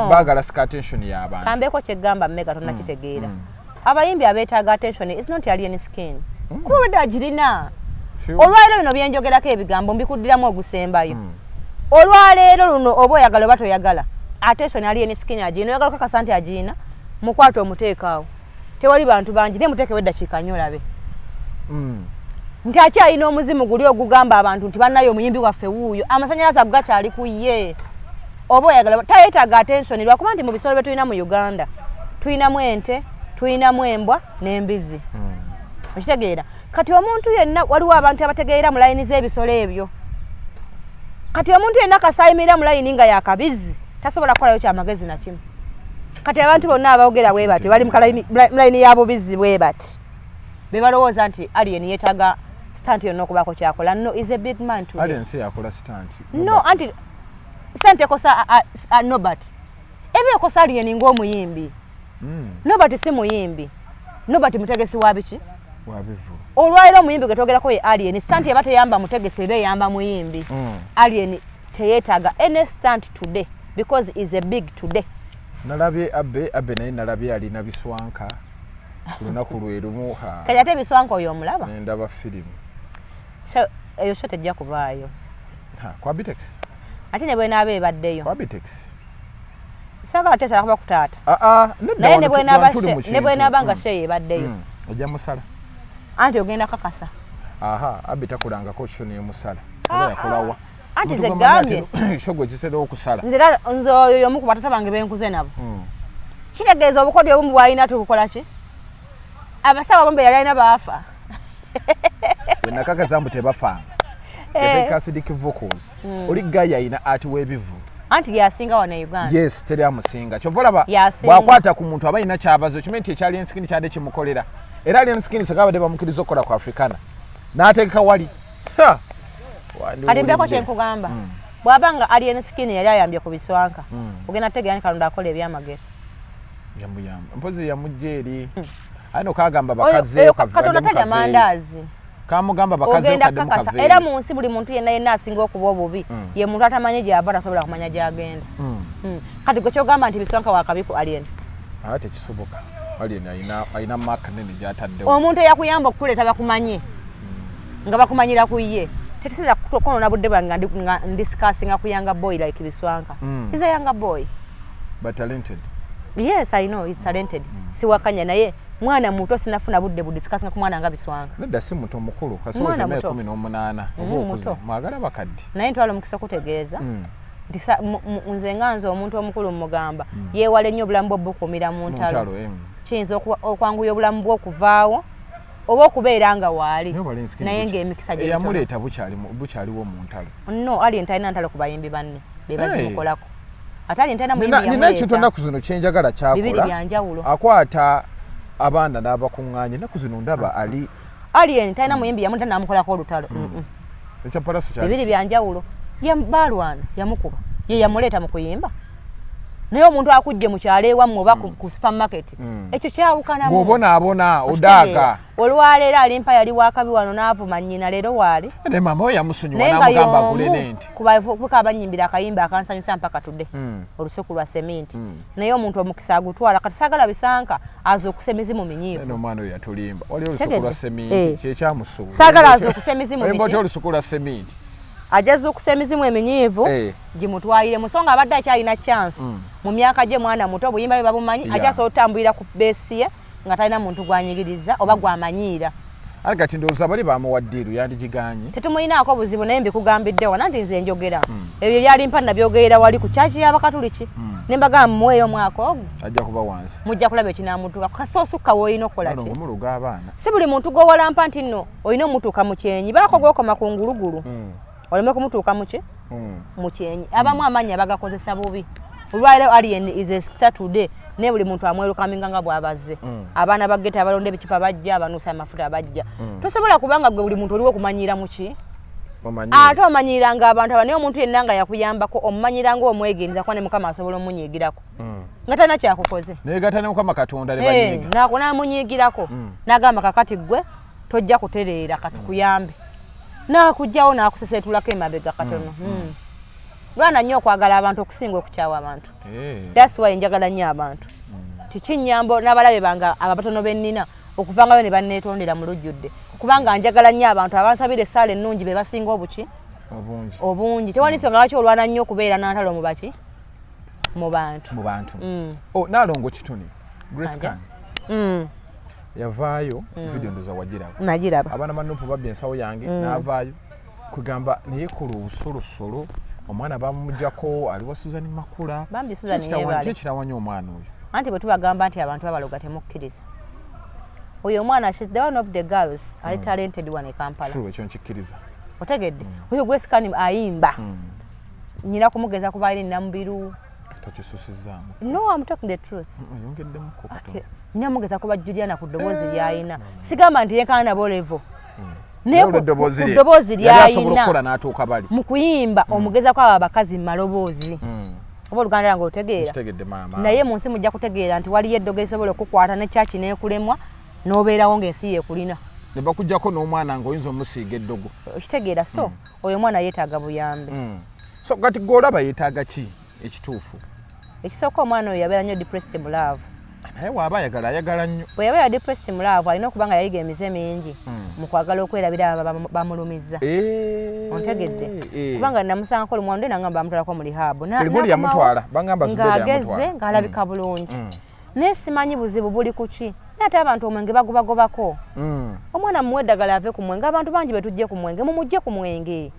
baagala ska attention y'abantu. Kambeko kyegamba mmeka tonna kitegeera. Abayimbi abeetaaga attention is not alien skin. Kuba wedde agirina. Olwaleero luno byenjogerako ebigambo mbikuddiramu ogusembayo. Olwaleero luno oba oyagala oba toyagala. Attention alien skin agirina. Oyagala okakasa nti agirina. Mukwate omuteekaawo. Tewali bantu bangi ne muteeke weddakiika nnyo olabe. Nti akyalina omuzimu guli ogugamba abantu nti bannayo omuyimbi waffe wuuyo amasanyalaze ago gakyali ku ye. Oba oyagala tayeetaaga attention lwakuba nti mu bisolo bye tulina mu Uganda tulinamu ente, tulinamu embwa n'embizi. Okitegeera? Kati omuntu yenna waliwo abantu abategeera mu layini z'ebisolo ebyo. Kati omuntu yenna kasaayimira mu layini nga yakabizi tasobola kukolayo kyamagezi na kimu. Kati abantu bonna abawogera bwe bati bali mu layini ya bubizi bwe bati. Be balowooza nti alien yeetaaga stunt yonna okubaako kyakola. No, is a big man to alien si yakola stunt. No, anti sente kosa Nobati. Ebe kosa alien ng'omuyimbi. Nobati si muyimbi. Nobati mutegesi wa biki? Wabivu. Olwaliro omuyimbi gwe twogerako ye alien. Stunt yaba teyamba mutegesi ebe yamba muyimbi. Alien teyeetaaga any stunt today because is a big today. Nalabye abe naye nalabye alina biswanka lunaku lwerumu kati ate biswanka oyo omulaba ndaba firimu eyo shot ejja kubaayo kwa Bitex ate ne bwenaaba ebaddeyo kwa Bitex saagala teesala kuba kutaata naye ne bwenaaba nga sheeyo ebaddeyo ojja musala anti ogenda kakasa abe takulangako shoni y'omusala oba yakolawa anti ze gambye shogo kisero okusala nze oyo y'omu ku batata bange benkuze nabo kitegeeza obukodyo obumu bwalina tukukola ki abasawo abamu beyalina baafa nakakaza mbu tebafanga acidic vocals oli gayi alina ati w'ebivu anti yasinga wano Uganda yes teri amusinga kyova olaba bwakwata ku muntu aba alina kyabazo kimanyi nti ekyali ensikini kyadde kimukolera era ali ensikini sagabadde bamukiriza okukola ku Africana n'ateeka wali kati mbeko kyenkugamba bw'abanga alien skin yali ayambye ku biswanka ogenda tegeera ni Kalonda akola ebyamagero yamuyamba mpozi yamujja eri ayina okagamba bakazeeyo Katonda talya mandaazi kamugamba bakazeeyo kadde mukaveeyo era mu nsi buli muntu yenna asinga okuba obubi ye muntu atamanyi gy'ava tasobola kumanya gy'agenda kati gwe kyogamba nti biswanka wakabi ku alien tekisoboka alien ayina mark nene gy'ataddewo omuntu eyakuyamba okukuleeta bakumanye nga bakumanyira ku ye tetisiza kukonona budde bwange nga ndiscussing ku younger boy like biswanka he's a younger boy but talented yes I know he's talented siwakanya naye mwana muto sinafuna budde discussing ku mwana nga biswanka nedda si muto mukulu kasoze 18 obukuze mwagala bakadde naye ntwala mukisa kutegeeza nti nze nganze omuntu omukulu mugamba yeewale nnyo obulamu bwo bukumira mu ntalo kiyinza okwanguya obulamu bwo okuvaawo oba okubeera nga waali naye ng'emikisa gye yamuleeta bukyaliwo mu ntalo no alien talina ntalo ku bayimbi banne be bazimukolako ate alien talina muyimbi yamuleeta nina ekintu ennaku zino kyenjagala kyakola bibiri byanjawulo akwata abaana n'abakuŋŋaanya ennaku zino ndaba ali alien talina muyimbi yamuleeta n'amukolako olutalo ekyapalaso kyali bibiri byanjawulo balwana yamukuba ye yamuleeta mu kuyimba naye omuntu akujje mu kyalo ewammwe oba ku supermarket ekyo kyawukanamu bw'obonaabona odaaga olwaleero alimpa yali wakabi wano n'avuma nnyina leero waali ne mama we yamusonyiwa n'amugamba agule n'ente kubavubuka abanyimbira akayimba akansanyusa mpaka tudde olusuku lwa seminti naye omuntu omukisa agutwala kati saagala bisanka aza okusa emizimu minyiivu n'omwana oyo yatulimba wali olusuku lwa seminti kyekyamusuula saagala aza okusa emizimu minyiivu olusuku lwa seminti ajaza okusa emizimu eminyiivu gimutwalire musonga abadde akyalina chance mu myaka gye mwana muto obuyimba bwe babumanyi akyasobola otambulira ku beesi ye nga talina muntu gwanyigiriza oba gwamanyiira Kati ndowooza bali bamuwaddiru yandigiganye. Tetumulinaako buzibu naye mbikugambiddewo nanti nze njogera. Ebyo byali mpa nabyogerera wali ku kyaki y'Abakatuliki. Ne mbagamba muweeyo mwaka ogwo. Ajja kuba wansi. Mujja kulaba ekinaamutuuka. Kasoosuka w'olina okukola ki? Muluga abaana. Si buli muntu gw'owalampa nti nno olina omutuuka mu kyenyi. Baako gw'okoma ku ngulugulu. Oleme kumutuuka mu ki? Mu kyenyi. Abamu amannya bagakozesa bubi. Olwaliro Alien is a star today. Ne buli muntu amwerukaminga nga bw'abazze. Abaana bageta abalonde ebicupa bajja abanusa amafuta bajja. Tosobola kubanga gwe buli muntu oliwo kumanyira mu ki? Ate omanyiranga abantu abane omuntu yenna nga yakuyambako omumanyiranga omwegenza kwa ne Mukama asobola omunyiigirako. Nga tana kyakukoze. Naye gata ne Mukama Katonda ne banyiiga. Naako n'amunyiigirako. N'agamba kakati gwe tojja kutereera katukuyambe. N'akugjawo n'akuseseetulako emabega katono. Lwana nnyo okwagala abantu okusinga okukyawa abantu. That's why njagala nnyo abantu. Tikinyambo n'abalabe banga abatono bennina okuvangayo ne banneetondera mu lujjudde. Kubanga njagala nnyo abantu abansabira essaala ennungi be basinga obuki? Obungi. Tewali nsonga lwaki olwana nnyo okubeera n'antalo mu baki? Mu bantu. Naalongo Kitone. Grace Kan. Yavaayo video ndoza wagiraba. Nagiraba. Abaana bannopu babbi ensawo yange n'avaayo kugamba naye kola obusolosolo. Omwana bamujjako aliwa Susan Makula. Bambi Susan yebale. Kirawanya omwana oyo. Anti bwe tubagamba nti abantu abaloga temukkiriza. Oyo omwana she's the one of the girls ali talented one e Kampala. True ekyo nkikkiriza. Otegedde. Oyo Grace Kan ayimba. Nyina kumugeza kuba ali Namubiru. Tokisusizaamu. No, I'm talking the truth. Yongeddemu ko katono. Nyina mugeza kuba Juliana ku ddoboozi lyayina. Sigamba nti yenkana nabo level. Ku ddoboozi lyayina. Mu kuyimba omugeza kwa abakazi maloboozi. Oba Oluganda lwange otegeera. Kitegedde maama. Naye mu nsi mujja kutegeera nti waliyo eddogo esobola okukwata ne kyaki n'ekulemwa n'obeerawo ng'ensi yeekulina. Ne bakuggyako n'omwana ng'oyinza omusiiga eddogo. Okitegeera so oyo omwana yeetaaga buyambe. So kati gw'olaba yeetaaga ki ekituufu? Ekisooka omwana oyo yabeera nnyo depressed mu love. Naye waaba ayagala nnyo. Bwe yabeera depressed mu love alina okuba nga yayiga emize mingi mu kwagala okwerabira bamulumizza. Ontegedde. Kubanga namusangako olumwandu nangamba bamutwalako mu rehab. Eguli yamutwala bangamba Zubeda yamutwala. Ng'agezze ng'alabika bulungi. Naye simanyi buzibu buli ku ki. Ate abantu omwenge bagubagobako. Omwana muwe eddagala ave ku mwenge. Abantu bangi be tujje ku mwenge mumujje ku mwenge.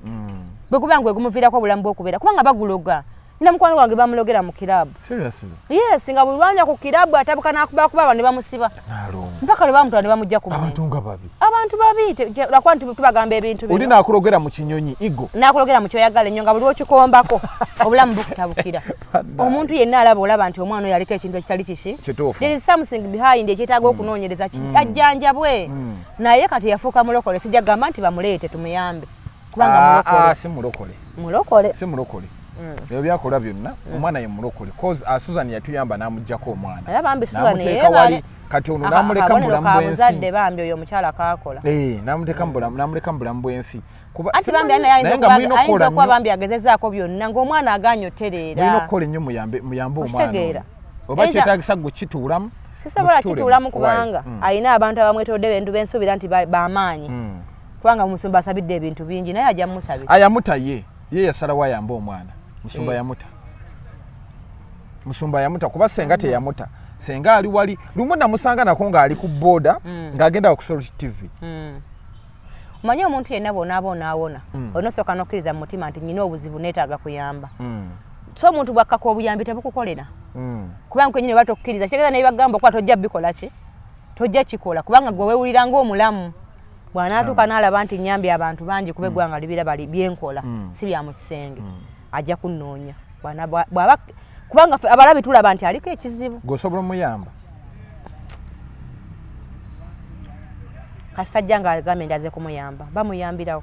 Bwe kuba ngwe gumuviirako obulamu bw'okubeera kubanga baguloga. Nina mukwano gwange bamulogera mu kirabu. Seriously? Yes, nga bulwanya ku kirabu atabuka n'akuba ne bamusiba. Mpaka lwe bamutwala ne bamujja ku mwenge. Abantu nga babi. Abantu babi lwakwa nti tubagamba ebintu bino. Oli naakulogera mu kinyonyi ego. Naakulogera mu kyoyagala ennyo nga buli okikombako obulamu bukutabukira. Omuntu yenna alaba olaba nti omwana oyo aliko ekintu ekitali kiki. There is something behind ekyetaaga okunoonyereza ajjanjabwe. Naye kati yafuuka mulokole sijja gamba nti bamuleete tumuyambe. Kubanga mulokole. Si mulokole. Mulokole. Si mulokole. Ebyo byakola byonna omwana ye mulokole cause Susan yatuyamba n'amuggyako omwana. Era bambi Susan yebale kati ono n'amuleka mu bulamu bw'ensi. Abazadde bambi oyo omukyala kaakola. N'amuleka mu bulamu bw'ensi. Anti bambi ayinza okuba bambi agezezzaako byonna ng'omwana aganye otereera. Mulina okukola ennyo muyambe omwana. Oba kyetaagisa ggwe kituulamu. Sisobola kituulamu kubanga alina abantu abamwetoodde bentu bensuubira nti b'amaanyi. Kubanga Musumba asabidde ebintu bingi naye ajja mumusabira. Ayamuta ye yasalawo ayambe omwana. Musumba yamuta kuba senga teyamuta. Senga ali wali lumu namusanga nako nga ali ku boda ng'agenda ku Solution TV. Omanyi omuntu yenna bw'onaabona onosooka n'okkiriza mu mutima nti nyina obuzibu neetaaga kuyamba. So omuntu bwakkako obuyambi tebukukolera. Kubanga kwennyini oba tokkiriza kitegeeza naye bagamba okuba tojja bikola ki? Tojja kikola kubanga gwe weewulira ng'omulamu. Bw'anaatuuka n'alaba nti nnyambye abantu bangi kuba eggwanga libira bali byenkola si bya mu kisenge. Ajja kunnoonya bw'aba kubanga abalabi tulaba nti aliko ekizibu. Gwosobola omuyamba? Kasajja ng'agambye ndi aze kumuyamba bamuyambirawo.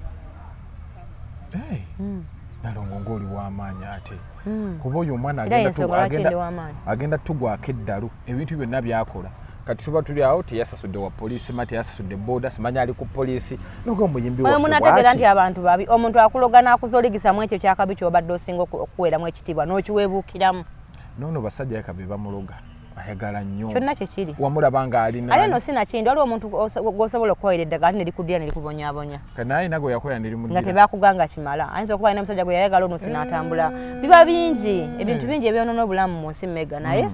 Nalongo ng'oli w'amaanyi ate. Kuba oyo omwana agenda tugwako eddalu ebintu byonna byakola. Kati tuba tuli awo teyasasudde wa poliisi ma teyasasudde boda simanya ali ku poliisi nogo muyimbi wa omuntu ategera nti abantu babi omuntu akuloga n'akuzooligisa mu ekyo kyakabi ky'obadde osinga okuweeramu ekitiibwa n'okiweebuukiramu. Nono basajja yakabe bamuloga ayagala nnyo kyonna kye kiri wamulaba ng'alina ate no sinakindi waliwo omuntu gw'osobola okukoyera eddagala ate ne likuddira ne likubonyaabonya kanaye nago yakoya ne limuddira nga tebakuganga kimala ayinza okuba alina omusajja gwe yayagala ono sinaatambula biba bingi ebintu bingi ebyonoona obulamu mu nsi Mega naye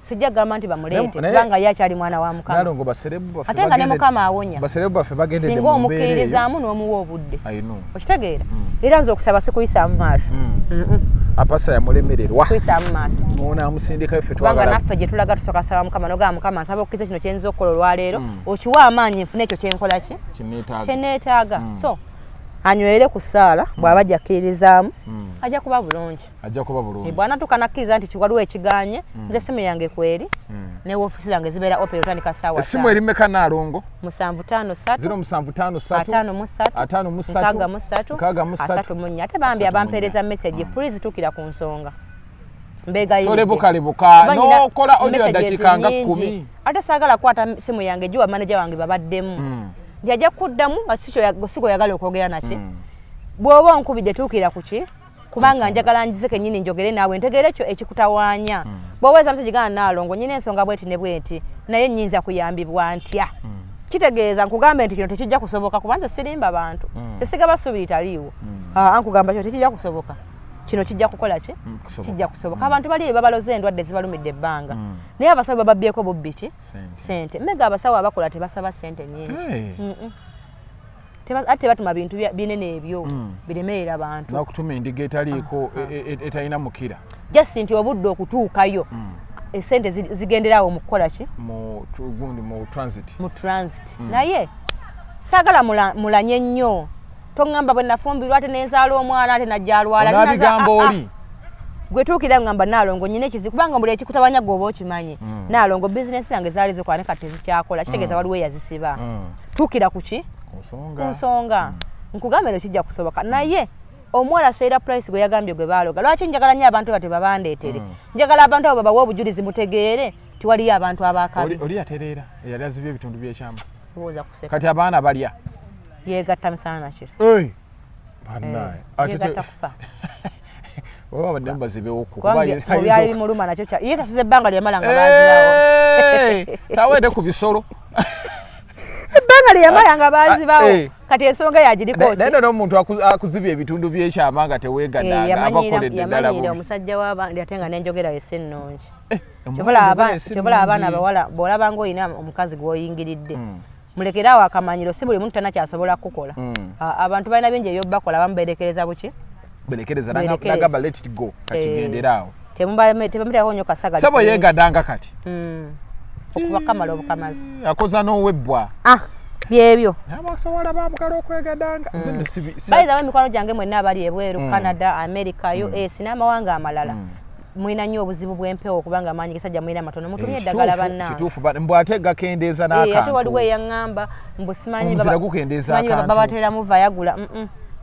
sijja gamba nti bamuleete kubanga ye akyali mwana wa Mukama. Nalongo baserebu baffe ate nga ne Mukama awonya. Baserebu baffe bagende singa omukkiririzaamu n'omuwa obudde. Ayino. Okitegeera? Era nze okusaba sikuyisa mu maaso. Apasa yamulemererwa. Sikuyisa mu maaso. Muona amusindika ffe twagala. Kubanga naffe gye tulaga tusooka saba Mukama noga Mukama nsaba okkiza kino kye nza okukola olwaleero. Okiwa amaanyi nfune ekyo kye nkola ki? Kye neetaaga. So anywere ku ssaala bw'aba akkiririzaamu ajja kuba bulungi. Ajja kuba bulungi. Bwana tukanakkiriza nti waliwo ekiganye nze simu yange kweri ne woofiisi zange zibeera open otandika ssaawa. Essimu erimeka Nalongo? 753 0753 ate bambi abampeereza message please tukira ku nsonga. Mbega tolebuka nokola audio dakika nga 10. Ate saagala kwata simu yange jiwa manager wange babaddemu. Njajja kuddamu nga sigo yagala okwogera naki. Bw'oba onkubidde tuukira ku ki? Kubanga njagala njize kennyini njogere naawe ntegeere ekyo ekikutawaanya. Bw'oweza mse gigana Nalongo nyina ensonga bweti ne bweti naye nnyinza kuyambibwa ntya. Kitegeeza nkugambe nti kino tekijja kusoboka kubanza sirimba bantu. Tesiga basuubiri taliiwo. Nkugamba kyo tekijja kusoboka. Kino kijja kukola ki? Kijja kusoboka. Abantu bali babaloze endwadde zibalumidde ebbanga. Naye abasawo bababbyeko bubbi ki? Sente. Mmega abasawo abakola tebasaba sente nnyingi. Ate batuma bintu binene ebyo biremerera abantu. Nakutuma endiga etaliiko etalina mukira. Just nti obudde okutuukayo esente zigenderawo mu kukola ki? Mu transit. Mu transit. Naye saagala mulanye nnyo. Tongamba bwe nafumbirwa ate nenzaala omwana ate najja alwala. Nabigamba oli. Gwe tuukira ngamba Nalongo nyine ekizibu kubanga buli ekikutabanya gwe oba okimanyi. Nalongo bizinesi yange zaali zokwane kati tezikyakola. Kitegeeza waliwo eyazisiba. Tuukira ku ki? Ku nsonga. Nkugambira kijja kusoboka. Naye omuwala Sheila Price gwe yagambye gwe baaloga. Lwaki njagala nnyo abantu bati babandeetere? Njagala abantu abo babawe obujulizi mutegeere tiwaliyo abantu abakabi. Oli yatereera eyali azibye ebitundu by'ekyama. Lowooza kuseka. Kati abaana balya. Yeegatta misana nakiro. Bannaye. Yeegatta kufa. Oba badde mbazibewo ku kuba byali muluma nakyo kya. Yesu asuze ebbanga lyamala nga baazibaawo. Tawedde ku bisolo. Ebbanga lyamala nga baazibaawo. Kati ensonga yagiriko. Naye n'omuntu akuzibya ebitundu by'ekyama nga teweegadanga abakoledde ddala yamanyiire omusajja w'abandi ate nga n'enjogera yesse ennungi. Kyobola abaana abawala bw'olabanga olina omukazi gw'oyingiridde. Mulekeraawo akamanyiro si buli muntu tannakyasobola kukola. Abantu balina bingi ebyobakola bamubeerekereza buki? Berekereza nagamba let it go kakigenderaawo. Tebamuteekako nnyo kasaga. Sebo yeegadanga kati. Okubakamala obukamazi. Akoza n'owebbwa. Byebyo. Abasobola baamugala okwegadanga. Bayizawo emikwano gyange mwenna abali ebweru Canada, America, US n'amawanga amalala. Mwina nnyo obuzibu bw'empewo kubanga amaanyi gisajja mwina matono mutumye eddagala bannange. Kituufu mbw ate gakendeeza n'akantu. Ate waliwo eyaŋŋamba mbu simanyi baba babateeramu vayagula.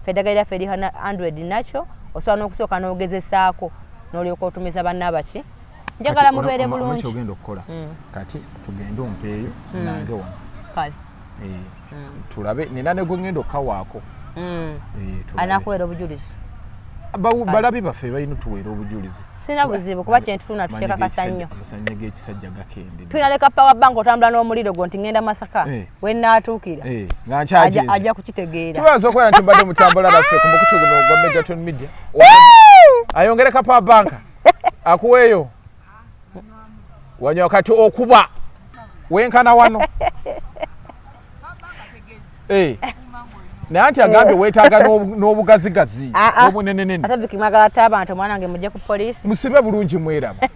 Eddagala lyaffe eri 100 nakyo osobola n'okusooka n'ogezesaako n'olyoka otumiza bannabaki. Njagala mubeere bulungi. Ogenda okukola kati tugende ompeeyo nange wano. Kale. Tulabe nina ne gwe ngenda okkawaako. Anaakuweera obujulizi. Balabi baffe balina tuweera obujulizi. Sina buzibu kuba kye ntufuna tukyeka kasannyo. Amasannyo g'ekisajja gakende. Tulina leka power bank otambula n'omuliro gwo nti ngenda Masaka. We nnaatuukira. Nga nkyajeeze. Ajja kukitegeera. Tubaza okubeera nti mbadde mutambula naffe ku mukutu guno gwa Megaton Media. Ayongere ka power bank. Akuweeyo. Wanyo kati okuba. Wenkana wano. Naye anti agambye weetaaga n'obugazigazi obunenenene. Ate bikimagala ate abantu mwanange mujje ku poliisi. Musibe bulungi mweraba.